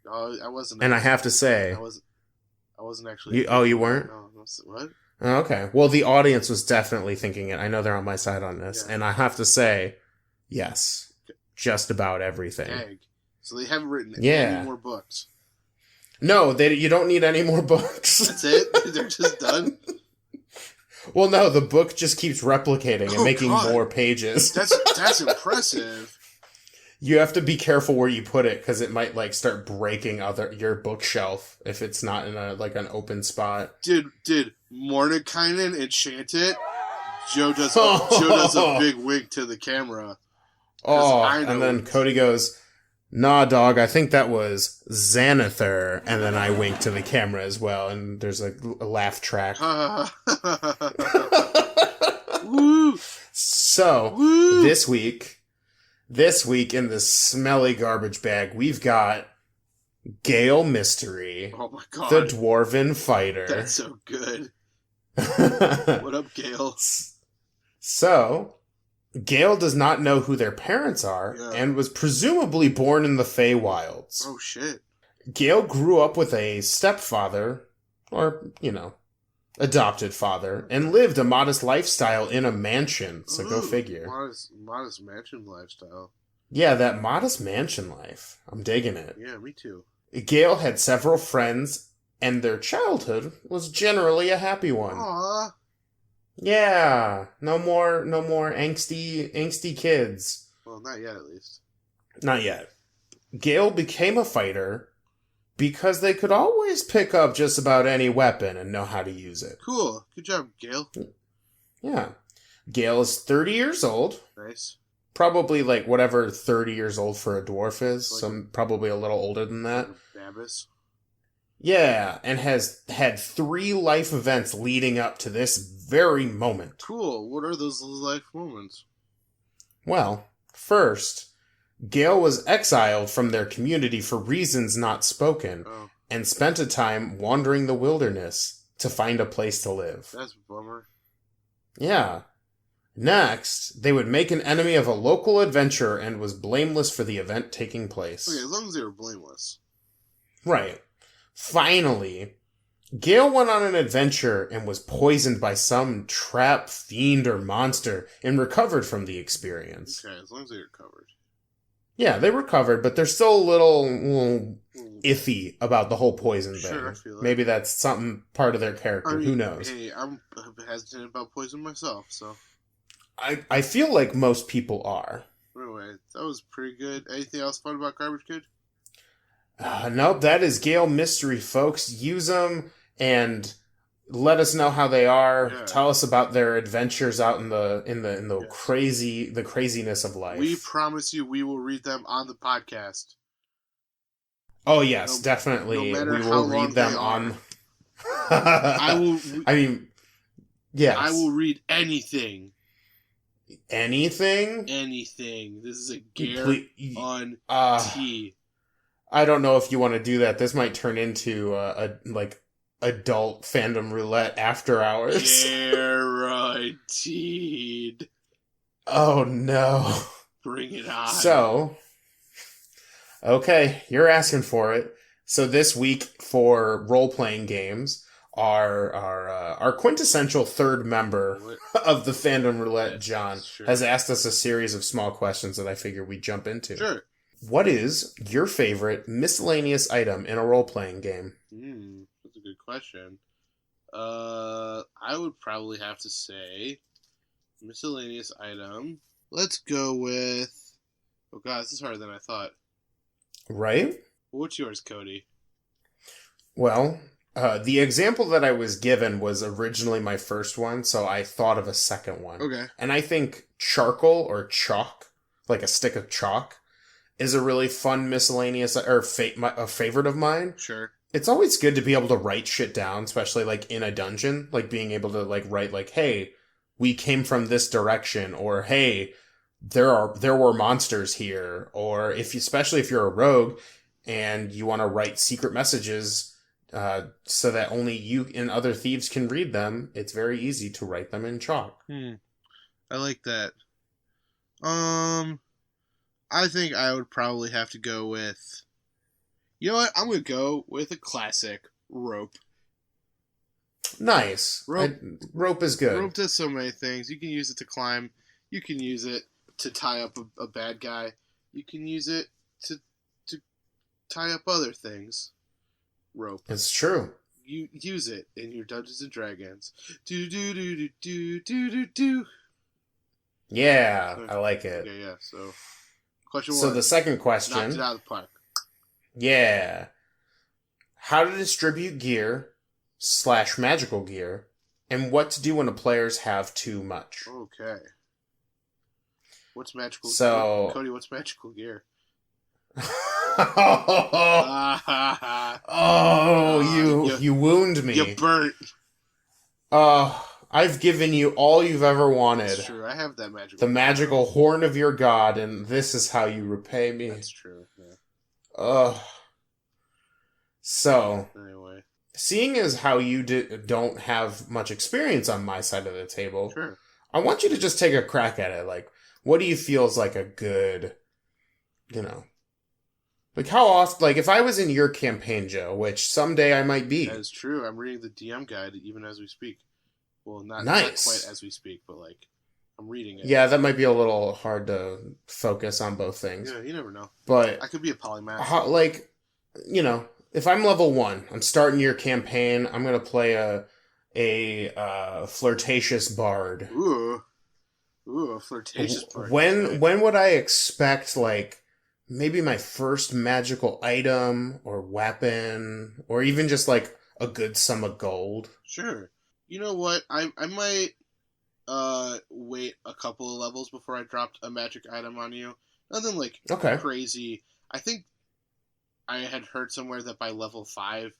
Oh, I wasn't. And I have to say... I wasn't actually... You weren't? No, what? Oh, okay. Well, the audience was definitely thinking it. I know they're on my side on this. Yeah. And I have to say, yes. Just about everything. Dang. So they haven't written any more books? No, you don't need any more books. That's it? They're just done? Well, no, the book just keeps replicating and making more pages. That's impressive. You have to be careful where you put it, because it might start breaking your bookshelf if it's not in an open spot. Did Mordenkainen enchant it? Joe does a big wink to the camera. Oh, and then Cody goes, Nah, dog, I think that was Xanather. And then I wink to the camera as well, and there's a laugh track. Woo! So, Woo! this week in the smelly garbage bag, we've got Gale Mystery. Oh my god. The Dwarven Fighter. That's so good. What up, Gale? So, Gale does not know who their parents are and was presumably born in the Feywilds. Oh shit. Gale grew up with a stepfather, or, adopted father, and lived a modest lifestyle in a mansion, so go figure. Modest mansion lifestyle. Yeah, that modest mansion life. I'm digging it. Yeah, me too. Gale had several friends, and their childhood was generally a happy one. Aww. Yeah, no more angsty kids. Well, not yet, at least. Not yet. Gale became a fighter because they could always pick up just about any weapon and know how to use it. Cool. Good job, Gale. Yeah. Gale is 30 years old. Nice. Probably like whatever 30 years old for a dwarf is. Like probably a little older than that. Babbis. Yeah, and has had 3 life events leading up to this very moment. Cool. What are those life moments? Well, first, Gale was exiled from their community for reasons not spoken, and spent a time wandering the wilderness to find a place to live. That's a bummer. Yeah. Next, they would make an enemy of a local adventurer and was blameless for the event taking place. Okay, as long as they were blameless. Right. Finally, Gale went on an adventure and was poisoned by some trap, fiend, or monster and recovered from the experience. Okay, as long as they recovered. Yeah, they recovered, but they're still a little iffy about the whole poison thing. Sure, I feel like. Maybe that's something part of their character. I mean, who knows? Hey, I'm hesitant about poison myself, so. I feel like most people are. Anyway, that was pretty good. Anything else fun about Garbage Kid? Nope, that is Gale Mystery, folks. Use them and let us know how they are. Yeah. Tell us about their adventures out in the craziness of life. We promise you we will read them on the podcast. Oh yes, definitely. No matter we will how read long them they on. I will. I mean, yes. I will read anything. Anything? Anything. This is a guarantee. I don't know if you want to do that. This might turn into adult fandom roulette after hours. Guaranteed. Oh no. Bring it on. So, okay, you're asking for it. So this week for role-playing games, our quintessential third member of the fandom roulette, John, has asked us a series of small questions that I figure we jump into. Sure. What is your favorite miscellaneous item in a role-playing game? That's a good question. I would probably have to say miscellaneous item. Let's go with... Oh god, this is harder than I thought. Right? What's yours, Cody? Well, the example that I was given was originally my first one, so I thought of a second one. Okay. And I think charcoal or chalk, like a stick of chalk, is a really fun miscellaneous, or a favorite of mine. Sure. It's always good to be able to write shit down, especially like in a dungeon, like being able to like write like, hey, we came from this direction, or hey, there were monsters here, or especially if you're a rogue and you want to write secret messages so that only you and other thieves can read them, it's very easy to write them in chalk. I like that. I think I would probably have to go with... You know what? I'm going to go with a classic, rope. Nice. Rope is good. Rope does so many things. You can use it to climb. You can use it to tie up a bad guy. You can use it to tie up other things. Rope. It's true. You use it in your Dungeons and Dragons. Do do do do do do do do. Yeah, I like it. Okay, yeah. So, question 1. So the second question. Knocked it out of the park. Yeah. How to distribute gear / magical gear, and what to do when the players have too much. Okay. What's magical gear? Cody, what's magical gear? You wound me. You burnt. I've given you all you've ever wanted. That's true. I have that magical. The magical horn of your god, and this is how you repay me. That's true. Yeah. So, anyway, seeing as how you don't have much experience on my side of the table, sure. I want you to just take a crack at it. Like, what do you feel is like a good, like how often, like if I was in your campaign, Joe, which someday I might be. That is true. I'm reading the DM guide even as we speak. Well, not nice. Not quite as we speak, but like I'm reading it. Yeah, that might be a little hard to focus on both things. Yeah, you never know. But I could be a polymath. If I'm level 1, I'm starting your campaign. I'm gonna play a flirtatious bard. Ooh, a flirtatious bard. When would I expect like maybe my first magical item or weapon, or even just like a good sum of gold? Sure. You know what? I might wait a couple of levels before I dropped a magic item on you. Nothing like crazy. I think I had heard somewhere that by level 5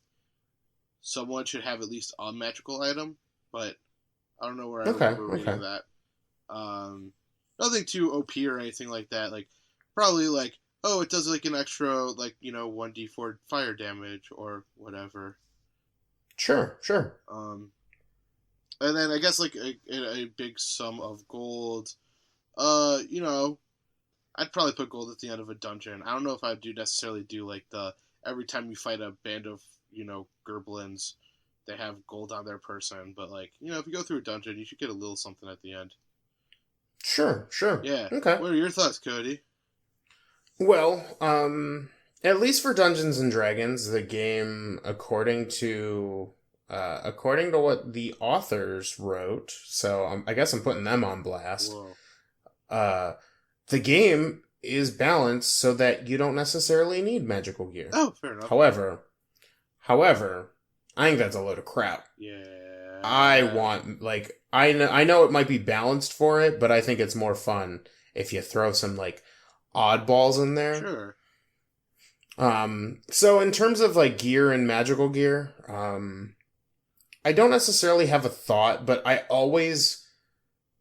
someone should have at least a magical item, but I don't know where I remember reading that. Nothing too OP or anything like that. Like probably like, oh, it does like an extra like, 1d4 fire damage or whatever. Sure. And then I guess like a big sum of gold. I'd probably put gold at the end of a dungeon. I don't know if I'd necessarily do like the every time you fight a band of gerblins, they have gold on their person. But like if you go through a dungeon, you should get a little something at the end. Sure. Yeah. Okay. What are your thoughts, Cody? Well, at least for Dungeons and Dragons, the game, according to what the authors wrote, so I guess I'm putting them on blast. Whoa. The game is balanced so that you don't necessarily need magical gear. Oh, fair enough. However, I think that's a load of crap. Yeah. I want, like, I know it might be balanced for it, but I think it's more fun if you throw some, like, oddballs in there. Sure. So in terms of, like, gear and magical gear, I don't necessarily have a thought, but I always,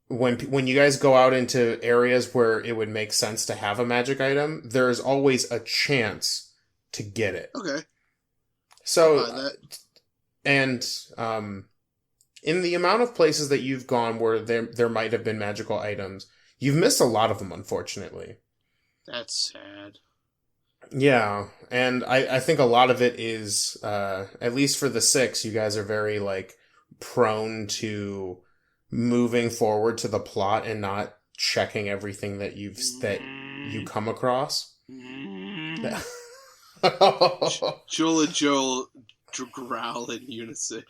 when you guys go out into areas where it would make sense to have a magic item, there's always a chance to get it. Okay. So, and in the amount of places that you've gone where there might have been magical items, you've missed a lot of them, unfortunately. That's sad. Yeah, and I think a lot of it is, at least for the 6, you guys are very, like, prone to moving forward to the plot and not checking everything that you come across. Joel and Joel growl in unison.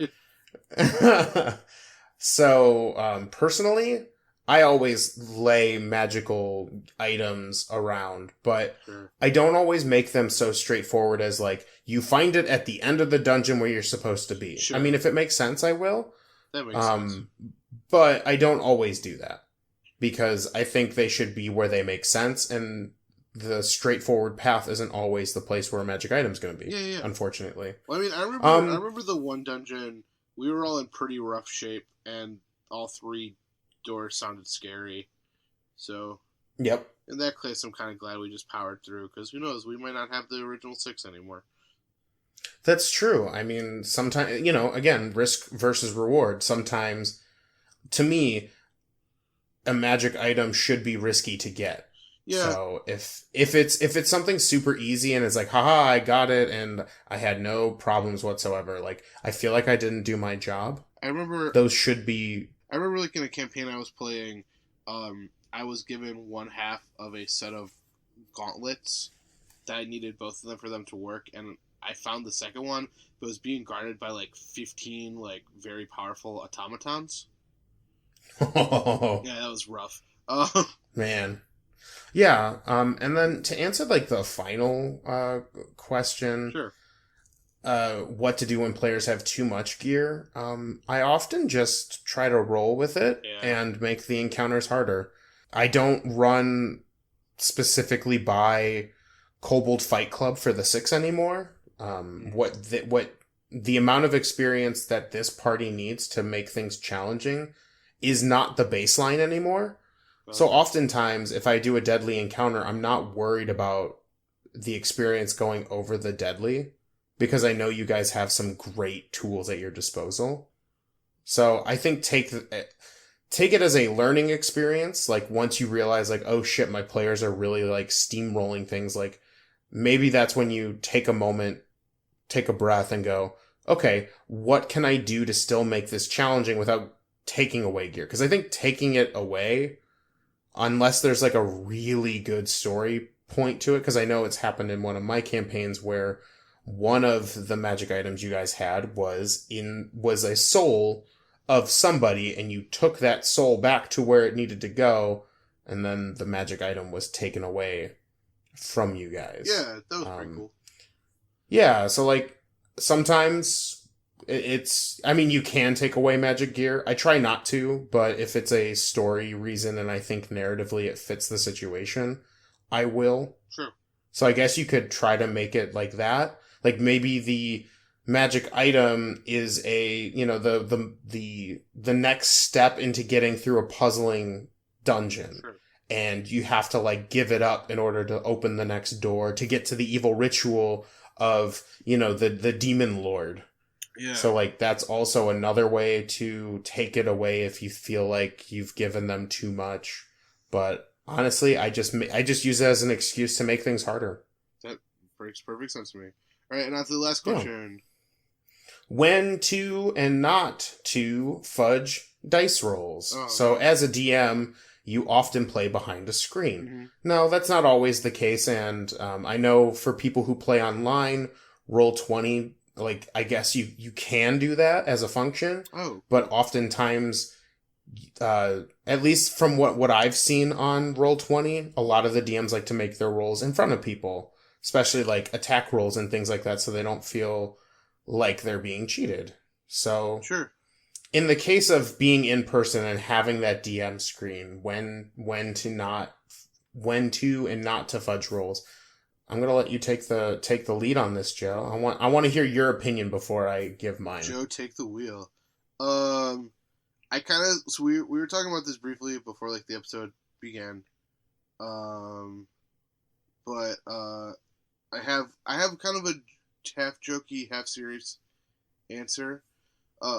So, personally, I always lay magical items around, but I don't always make them so straightforward as, like, you find it at the end of the dungeon where you're supposed to be. Sure. I mean, if it makes sense, I will. That makes sense. But I don't always do that, because I think they should be where they make sense, and the straightforward path isn't always the place where a magic item's going to be, unfortunately. Well, I mean, I remember the one dungeon, we were all in pretty rough shape, and all 3 doors sounded scary. So, yep. In that case, I'm kind of glad we just powered through, because who knows, we might not have the original 6 anymore. That's true. I mean, sometimes, again, risk versus reward. Sometimes, to me, a magic item should be risky to get. Yeah. So if it's something super easy and it's like, haha, I got it and I had no problems whatsoever, like, I feel like I didn't do my job. I remember those should be. I remember, like, in a campaign I was playing, I was given one half of a set of gauntlets that I needed both of them for them to work, and I found the second one, but it was being guarded by, like, 15, like, very powerful automatons. Oh. Yeah, that was rough. Man. Yeah, and then to answer, like, the final question, sure. What to do when players have too much gear, I often just try to roll with it and make the encounters harder. I don't run specifically by Kobold Fight Club for the 6 anymore. What the amount of experience that this party needs to make things challenging is not the baseline anymore. So oftentimes, if I do a deadly encounter, I'm not worried about the experience going over the deadly, because I know you guys have some great tools at your disposal. So I think take it as a learning experience. Like, once you realize, like, oh shit, my players are really like steamrolling things, like maybe that's when you take a moment, take a breath, and go, okay, what can I do to still make this challenging without taking away gear? Because I think taking it away, unless there's like a really good story point to it, because I know it's happened in one of my campaigns where one of the magic items you guys had was a soul of somebody, and you took that soul back to where it needed to go, and then the magic item was taken away from you guys. Yeah, that was pretty cool. Yeah, so like sometimes I mean, you can take away magic gear. I try not to, but if it's a story reason and I think narratively it fits the situation, I will. Sure. So I guess you could try to make it like that. Like, maybe the magic item is the next step into getting through a puzzling dungeon. Sure. And you have to like give it up in order to open the next door to get to the evil ritual of, the demon lord. Yeah. So like, that's also another way to take it away if you feel like you've given them too much. But honestly, I just use it as an excuse to make things harder. That makes perfect sense to me. All right, and on to the last question. When to and not to fudge dice rolls. Oh, so as a DM, you often play behind a screen. Mm-hmm. No, that's not always the case, and I know for people who play online, Roll20, like, I guess you can do that as a function. Oh. But oftentimes, at least from what I've seen on Roll20, a lot of the DMs like to make their rolls in front of people, especially like attack rolls and things like that, so they don't feel like they're being cheated. So Sure. In the case of being in person and having that DM screen, when to and not to fudge rolls, I'm gonna let you take the lead on this, Joe. I want to hear your opinion before I give mine. Joe, take the wheel. We were talking about this briefly before like the episode began. But I have kind of a half jokey, half serious answer,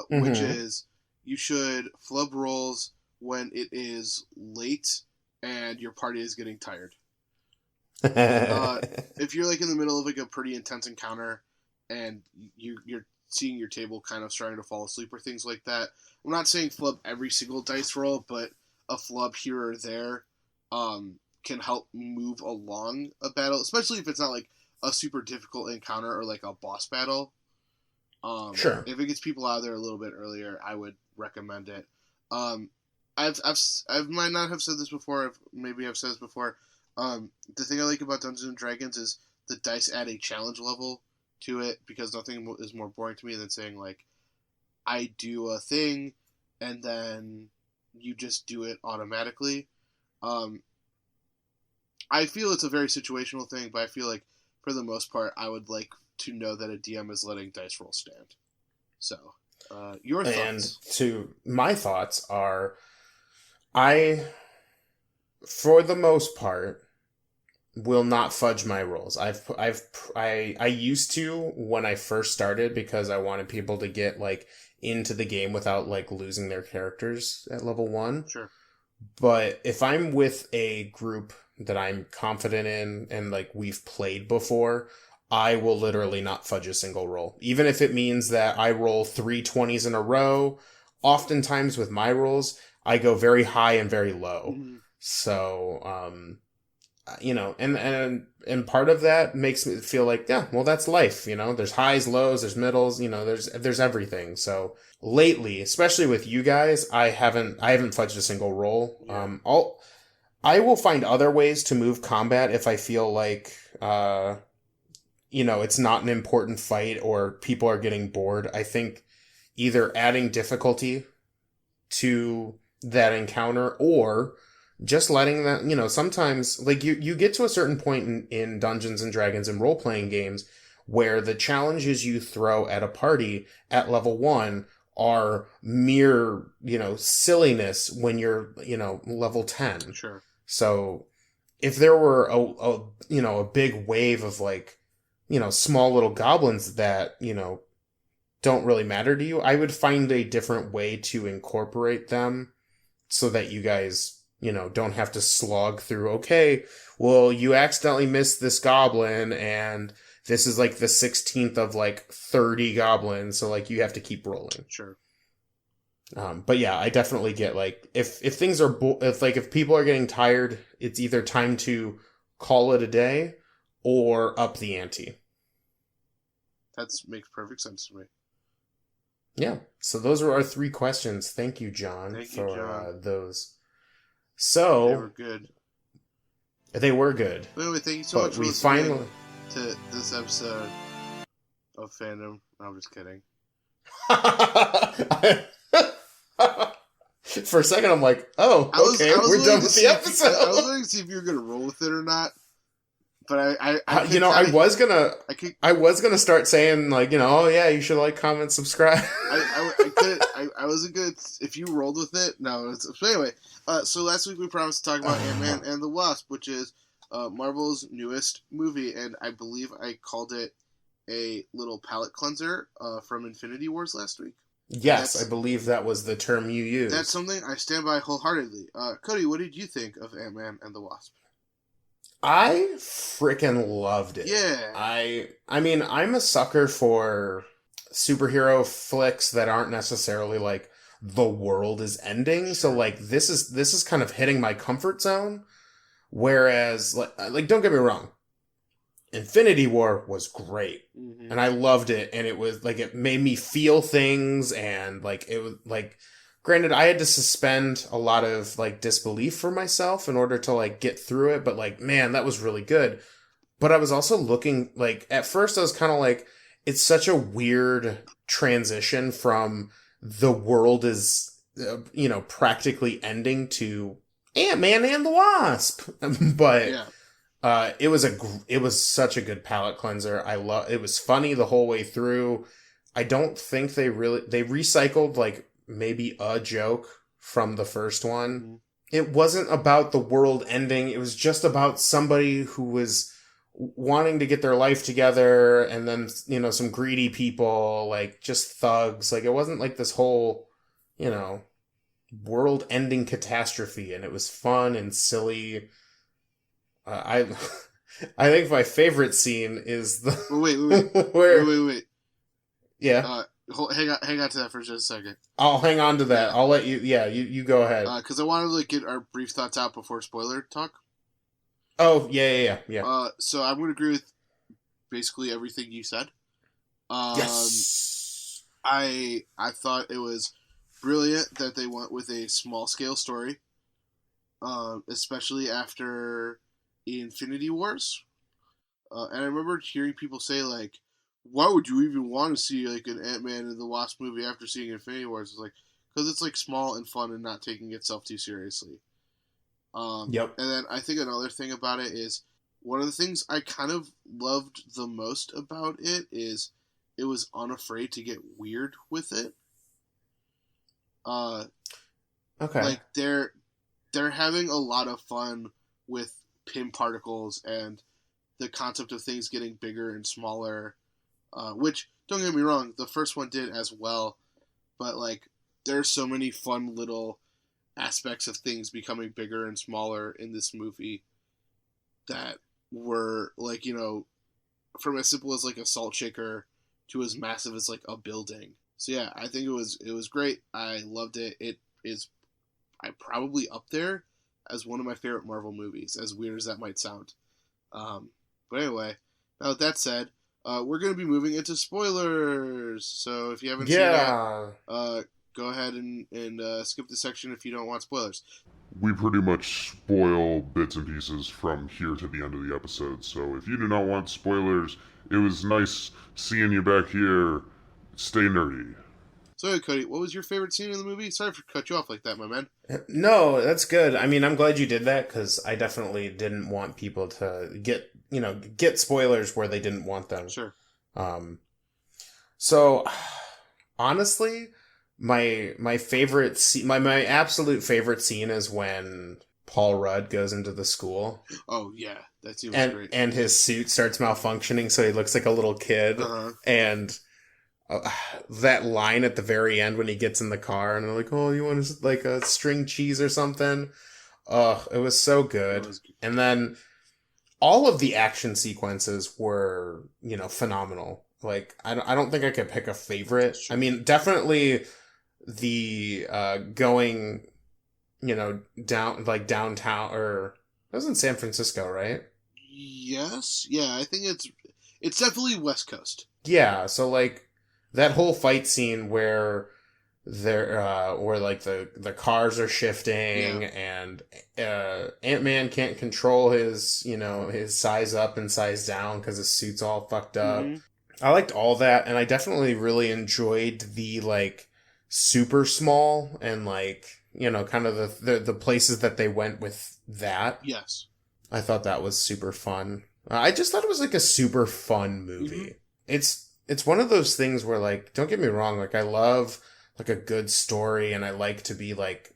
which is you should flub rolls when it is late and your party is getting tired. If you're like in the middle of like a pretty intense encounter and you're seeing your table kind of starting to fall asleep or things like that, I'm not saying flub every single dice roll, but a flub here or there can help move along a battle, especially if it's not like a super difficult encounter or like a boss battle. Sure. If it gets people out of there a little bit earlier, I would recommend it. I might not have said this before. Maybe I've said this before. The thing I like about Dungeons and Dragons is the dice add a challenge level to it, because nothing is more boring to me than saying like, I do a thing and then you just do it automatically. I feel it's a very situational thing, but I feel like for the most part, I would like to know that a DM is letting dice roll stand. So, your thoughts? And to my thoughts are, for the most part, will not fudge my rolls. I used to when I first started, because I wanted people to get like into the game without like losing their characters at level 1. Sure. But if I'm with a group that I'm confident in and like we've played before, I will literally not fudge a single roll. Even if it means that I roll 3 20s in a row. Oftentimes with my rolls, I go very high and very low. Mm-hmm. So, and part of that makes me feel like, yeah, well, that's life. There's highs, lows, there's middles, there's everything. So lately, especially with you guys, I haven't fudged a single roll. Yeah. I will find other ways to move combat if I feel like, it's not an important fight or people are getting bored. I think either adding difficulty to that encounter or just letting that, sometimes, like, you get to a certain point in Dungeons and Dragons and role-playing games where the challenges you throw at a party at level 1 are mere, silliness when you're, level 10. Sure. So if there were a big wave of, like, small little goblins that, don't really matter to you, I would find a different way to incorporate them so that you guys, don't have to slog through, okay, well, you accidentally missed this goblin, and this is, like, the 16th of, like, 30 goblins, so, like, you have to keep rolling. Sure. But yeah, I definitely get, like, if things are, if people are getting tired, it's either time to call it a day or up the ante. That makes perfect sense to me. Yeah, so those were our 3 questions. Thank you, John, for those. So they were good. They were good. Anyway, thank you so much for listening to this episode of Fandom. No, I'm just kidding. For a second, I'm like, oh, okay, we're done with the episode. I was waiting to see if you were going to roll with it or not. But I I was gonna start saying, like, oh yeah, you should like, comment, subscribe. I wasn't good if you rolled with it. No, so anyway. So last week we promised to talk about Antman and the Wasp, which is Marvel's newest movie, and I believe I called it a little palate cleanser from Infinity Wars last week. Yes, I believe that was the term you used. That's something I stand by wholeheartedly. Cody, what did you think of Antman and the Wasp? I freaking loved it. Yeah. I mean, I'm a sucker for superhero flicks that aren't necessarily, like, the world is ending. So, like, this is kind of hitting my comfort zone. Whereas, like, don't get me wrong, Infinity War was great. Mm-hmm. And I loved it. And it was, like, it made me feel things. And, like, it was, like, granted, I had to suspend a lot of, like, disbelief for myself in order to, like, get through it. But, like, man, that was really good. But I was also looking, like, at first I was kind of like, it's such a weird transition from the world is, practically ending to Ant-Man and the Wasp. But yeah. It was such a good palate cleanser. It was funny the whole way through. I don't think they recycled, like, maybe a joke from the first one. Mm-hmm. It wasn't about the world ending. It was just about somebody who was wanting to get their life together, and then, some greedy people, like, just thugs. Like, it wasn't like this whole, world ending catastrophe, and it was fun and silly. I think my favorite scene is the wait. Yeah. Hang on to that for just a second. I'll hang on to that. Yeah. I'll let you. Yeah, you go ahead. Because I wanted to, like, get our brief thoughts out before spoiler talk. Oh yeah. So I'm going to agree with basically everything you said. Yes. I thought it was brilliant that they went with a small scale story, especially after Infinity Wars. And I remember hearing people say, like, why would you even want to see, like, an Ant-Man and the Wasp movie after seeing Infinity Wars? It's like, because it's, like, small and fun and not taking itself too seriously. Yep. And then I think another thing about it is, one of the things I kind of loved the most about it is it was unafraid to get weird with it. Okay. Like, they're having a lot of fun with Pym particles and the concept of things getting bigger and smaller. Which, don't get me wrong, the first one did as well, but, like, there's so many fun little aspects of things becoming bigger and smaller in this movie that were, like, from as simple as, like, a salt shaker to as massive as, like, a building. So yeah, I think it was great. I loved it. It is probably up there as one of my favorite Marvel movies, as weird as that might sound. But anyway, now with that said, we're going to be moving into spoilers. So if you haven't seen that, go ahead and skip the section if you don't want spoilers. We pretty much spoil bits and pieces from here to the end of the episode. So if you do not want spoilers, it was nice seeing you back here. Stay nerdy. So, Cody, what was your favorite scene in the movie? Sorry for cut you off like that, my man. No, that's good. I mean, I'm glad you did that because I definitely didn't want people to get spoilers where they didn't want them. Sure. So honestly, my favorite my absolute favorite scene is when Paul Rudd goes into the school. Oh yeah, that scene was great. And his suit starts malfunctioning, so he looks like a little kid. And that line at the very end when he gets in the car and they're like, "Oh, you want like a string cheese or something?" Oh, it was so good. And then all of the action sequences were, phenomenal. Like, I don't think I could pick a favorite. I mean, definitely the going, down, like downtown, or it was in San Francisco, right? Yes. Yeah, I think it's definitely West Coast. Yeah, so like that whole fight scene where where like the cars are shifting and Antman can't control his his size up and size down because his suit's all fucked up. Mm-hmm. I liked all that, and I definitely really enjoyed the like super small and like kind of the places that they went with that. Yes, I thought that was super fun. I just thought it was like a super fun movie. Mm-hmm. It's one of those things where, like, don't get me wrong, like I love like a good story, and I like to be like,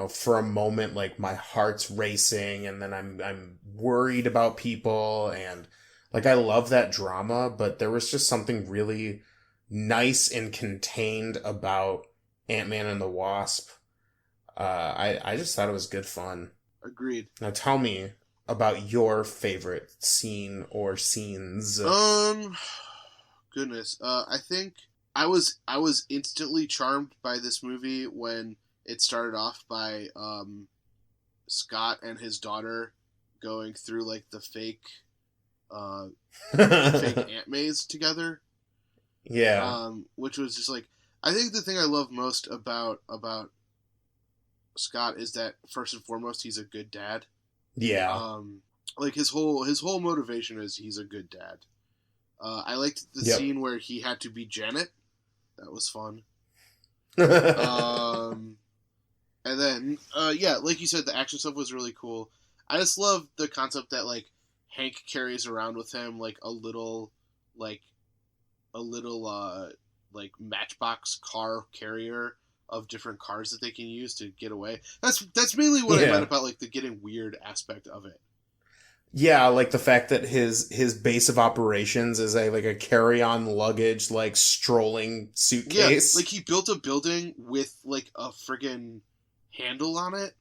for a moment, like my heart's racing, and then I'm worried about people, and like I love that drama, but there was just something really nice and contained about Ant-Man and the Wasp. I just thought it was good fun. Agreed. Now tell me about your favorite scene or scenes. Goodness. I think I was instantly charmed by this movie when it started off by Scott and his daughter going through like the fake ant maze together. Yeah. Which was just like, I think the thing I love most about Scott is that first and foremost he's a good dad. Yeah. Like his whole motivation is he's a good dad. I liked the scene where he had to be Janet. That was fun. And then, like you said, the action stuff was really cool. I just love the concept that, like, Hank carries around with him, like, a little Matchbox car carrier of different cars that they can use to get away. That's mainly what I meant about, like, the getting weird aspect of it. Yeah, like the fact that his base of operations is a carry-on luggage, like, strolling suitcase. Yeah, like he built a building with like a friggin' handle on it.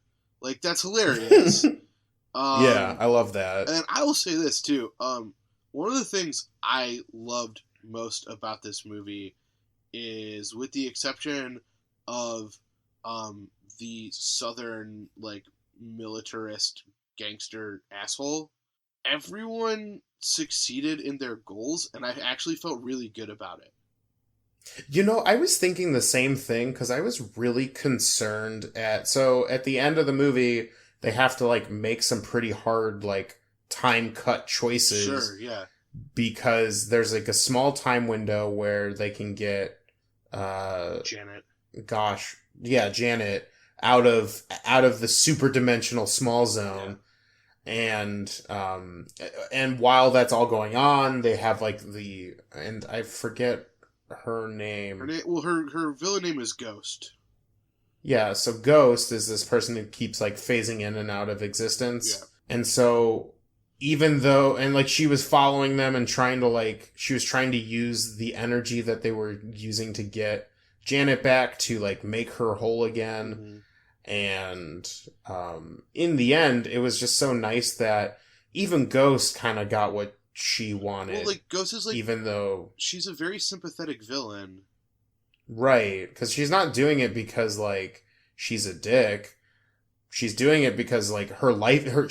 Like, that's hilarious. Yeah, I love that. And I will say this too. One of the things I loved most about this movie is, with the exception of the southern like militarist gangster asshole, everyone succeeded in their goals, and I actually felt really good about it. I was thinking the same thing, because I was really concerned at the end of the movie, they have to, like, make some pretty hard, like, time cut choices. Sure, yeah. Because there's, like, a small time window where they can get, Janet. Gosh. Yeah, Janet out of the super dimensional small zone. Yeah. And while that's all going on, they have like and I forget her name. Her villain name is Ghost. Yeah, so Ghost is this person who keeps like phasing in and out of existence. Yeah. And so even though, and like she was following them and she was trying to use the energy that they were using to get Janet back to like make her whole again. Mm-hmm. And in the end, it was just so nice that even Ghost kind of got what she wanted. Well, like, Ghost is like, even though she's a very sympathetic villain, right? Because she's not doing it because like she's a dick. She's doing it because like her life, her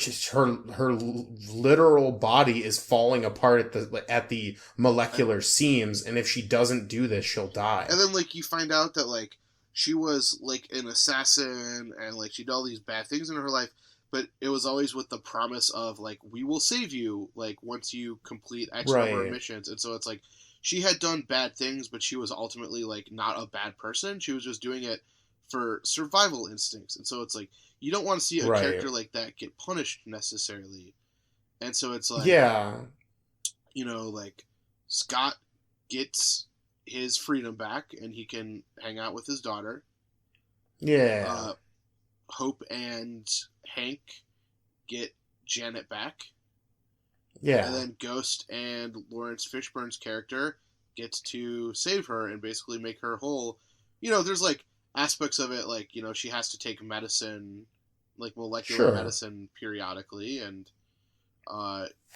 literal body is falling apart at the molecular seams, and if she doesn't do this, she'll die. And then like you find out that like she was like an assassin, and like she did all these bad things in her life, but it was always with the promise of like, we will save you like once you complete X number of missions. And so it's like she had done bad things, but she was ultimately like not a bad person. She was just doing it for survival instincts, and so it's like you don't want to see a Right. character like that get punished necessarily. And so it's like, Yeah. you know, like Scott gets his freedom back and he can hang out with his daughter. Yeah. Hope and Hank get Janet back. Yeah. And then Ghost and Lawrence Fishburne's character gets to save her and basically make her whole. You know, there's like aspects of it, like, you know, she has to take medicine, like molecular medicine periodically, and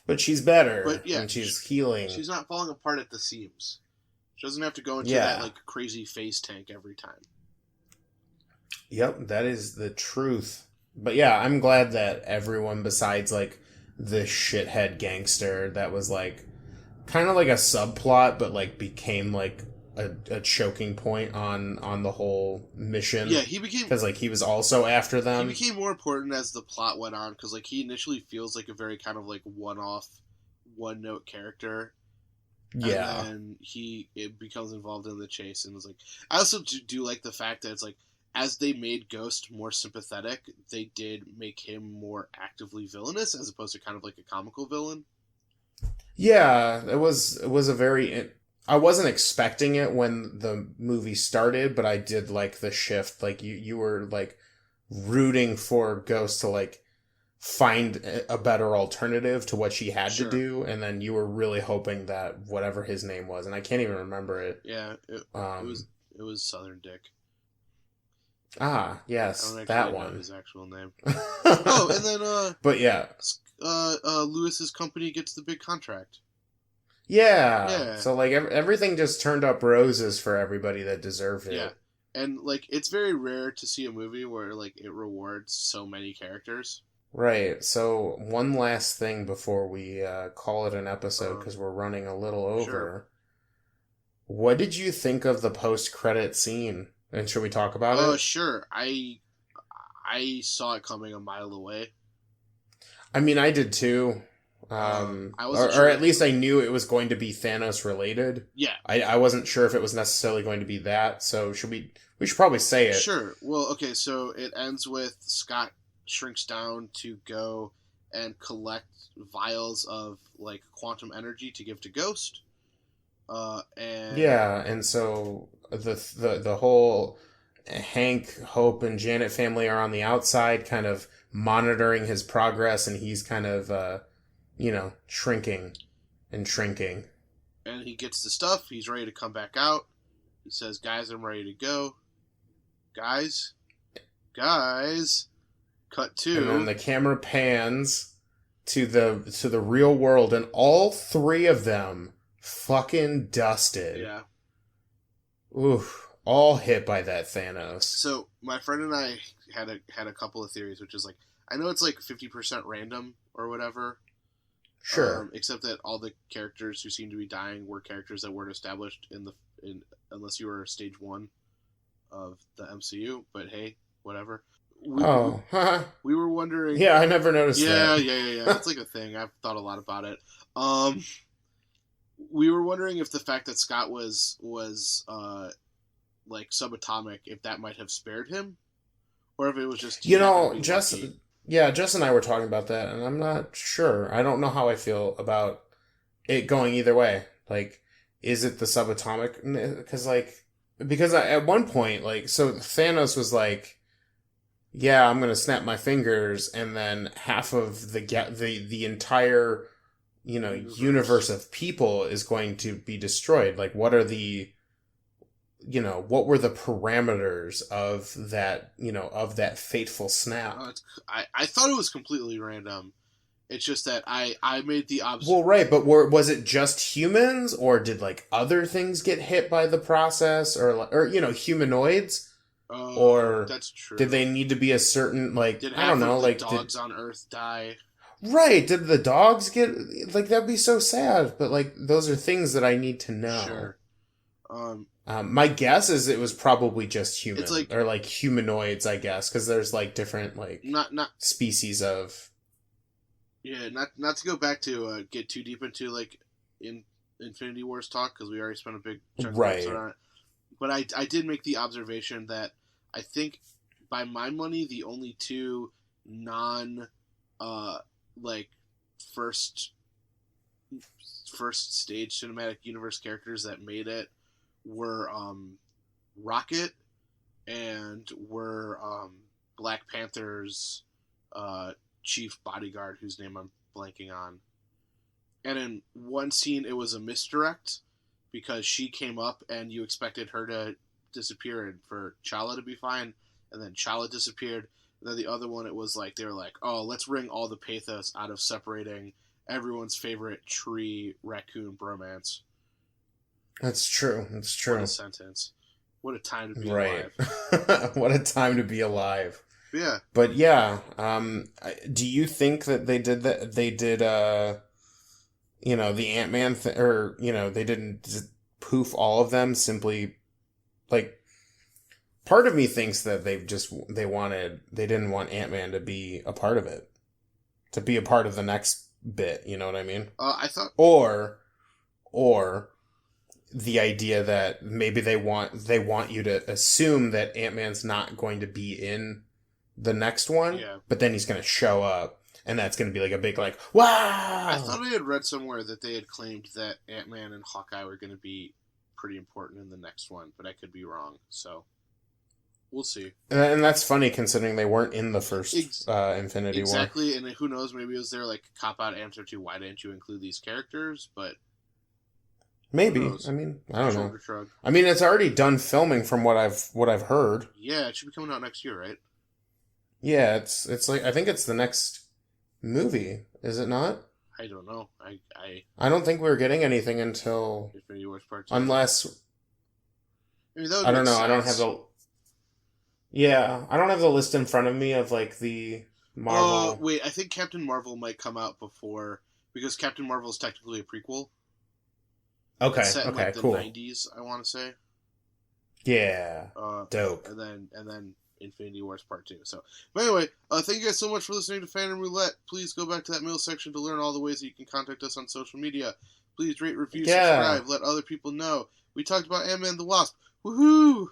but she's better. But yeah, and she's healing. She's not falling apart at the seams. She doesn't have to go into that like crazy face tank every time. Yep, that is the truth. But yeah, I'm glad that everyone besides like the shithead gangster that was like kind of like a subplot, but like became like a choking point on the whole mission. Yeah, he became, because like he was also after them. He became more important as the plot went on, because like he initially feels like a very kind of like one-off, one-note character. Yeah, and then it becomes involved in the chase, and it's like I also do like the fact that it's like as they made Ghost more sympathetic, they did make him more actively villainous as opposed to kind of like a comical villain. Yeah, it was a very. I wasn't expecting it when the movie started, but I did like the shift. Like you were like rooting for Ghost to like find a better alternative to what she had to do, and then you were really hoping that whatever his name was, and I can't even remember it. Yeah, it was Southern Dick. Ah, yes, I don't that know one. his actual name. Oh, and then but yeah, Lewis's company gets the big contract. Yeah. So like everything just turned up roses for everybody that deserved it. Yeah. And like it's very rare to see a movie where like it rewards so many characters. Right. So one last thing before we call it an episode, because we're running a little over. Sure. What did you think of the post-credit scene? And should we talk about it? Oh, sure. I saw it coming a mile away. I mean, I did too. Or at least I knew it was going to be Thanos related. Yeah. I wasn't sure if it was necessarily going to be that, so we should probably say it. Sure. Well, okay, so it ends with Scott shrinks down to go and collect vials of like quantum energy to give to Ghost. And so the whole Hank, Hope, and Janet family are on the outside kind of monitoring his progress, and he's kind of shrinking and shrinking. And he gets the stuff. He's ready to come back out. He says, "Guys, I'm ready to go." Guys. Cut to. And then the camera pans to the real world, and all three of them fucking dusted. Yeah. Oof. All hit by that Thanos. So my friend and I had a couple of theories, which is like, I know it's like 50% random or whatever. Sure. Except that all the characters who seem to be dying were characters that weren't established in unless you were stage 1 of the MCU. But hey, whatever. We were wondering. Yeah, I never noticed that. Yeah. It's like a thing. I've thought a lot about it. We were wondering if the fact that Scott was like subatomic, if that might have spared him, or if it was just Jess and I were talking about that, and I'm not sure. I don't know how I feel about it going either way. Like, is it the subatomic? Because at one point, like, so Thanos was like, "Yeah, I'm gonna snap my fingers," and then half of the entire universe of people is going to be destroyed. Like, what are what were the parameters of that, of that fateful snap? I thought it was completely random. It's just that I made the observation. Well, right, but was it just humans, or did like other things get hit by the process, or humanoids? Or that's true. Did they need to be a certain I don't know, dogs on Earth die? Right, did the dogs get that'd be so sad, but those are things that I need to know. Sure. My guess is it was probably just human, or humanoids, I guess, because there's different not species of. Yeah, not to go back to get too deep into Infinity Wars talk because we already spent a big chunk of Right. episode on it. But I did make the observation that I think, by my money, the only two non, first stage cinematic universe characters that made it were Rocket and were Black Panther's chief bodyguard, whose name I'm blanking on. And in one scene, it was a misdirect because she came up and you expected her to disappear and for Chala to be fine, and then Chala disappeared. And then the other one, it was like, they were like, oh, let's wring all the pathos out of separating everyone's favorite tree raccoon bromance. That's true. That's true. What a sentence. What a time to be Right. alive. What a time to be alive. Yeah. But yeah, do you think that they did that? They did, the Antman or they didn't just poof all of them simply, like, part of me thinks that they didn't want Antman to be a part of it, to be a part of the next bit. You know what I mean? I thought, or the idea that maybe they want you to assume that Ant-Man's not going to be in the next one, yeah, but then he's going to show up, and that's going to be like a big, like, wow! I thought I had read somewhere that they had claimed that Ant-Man and Hawkeye were going to be pretty important in the next one, but I could be wrong, so we'll see. And that's funny, considering they weren't in the first Infinity War. Exactly, and who knows, maybe it was their, like, cop-out answer to why didn't you include these characters, but... Maybe. I mean, I don't know. Shrug. I mean, it's already done filming from what I've heard. Yeah, it should be coming out next year, right? Yeah, it's like, I think it's the next movie, is it not? I don't know. I don't think we're getting anything until Infinity Wars Part 2. unless I mean, that would I don't make know. I don't sense. have the I don't have the list in front of me of like the Marvel. Wait, I think Captain Marvel might come out before, because Captain Marvel is technically a prequel. Okay, It's set in, okay, like, the cool. 90s, I want to say. Yeah, dope. And then Infinity Wars Part 2. So, but anyway, thank you guys so much for listening to Fandom Roulette. Please go back to that mail section to learn all the ways that you can contact us on social media. Please rate, review, subscribe, let other people know. We talked about Antman and the Wasp. Woohoo!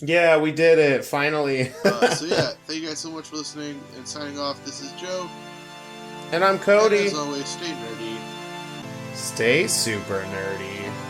Yeah, we did it, finally. So yeah, thank you guys so much for listening and signing off. This is Joe. And I'm Cody. And as always, stay nerdy. Stay super nerdy.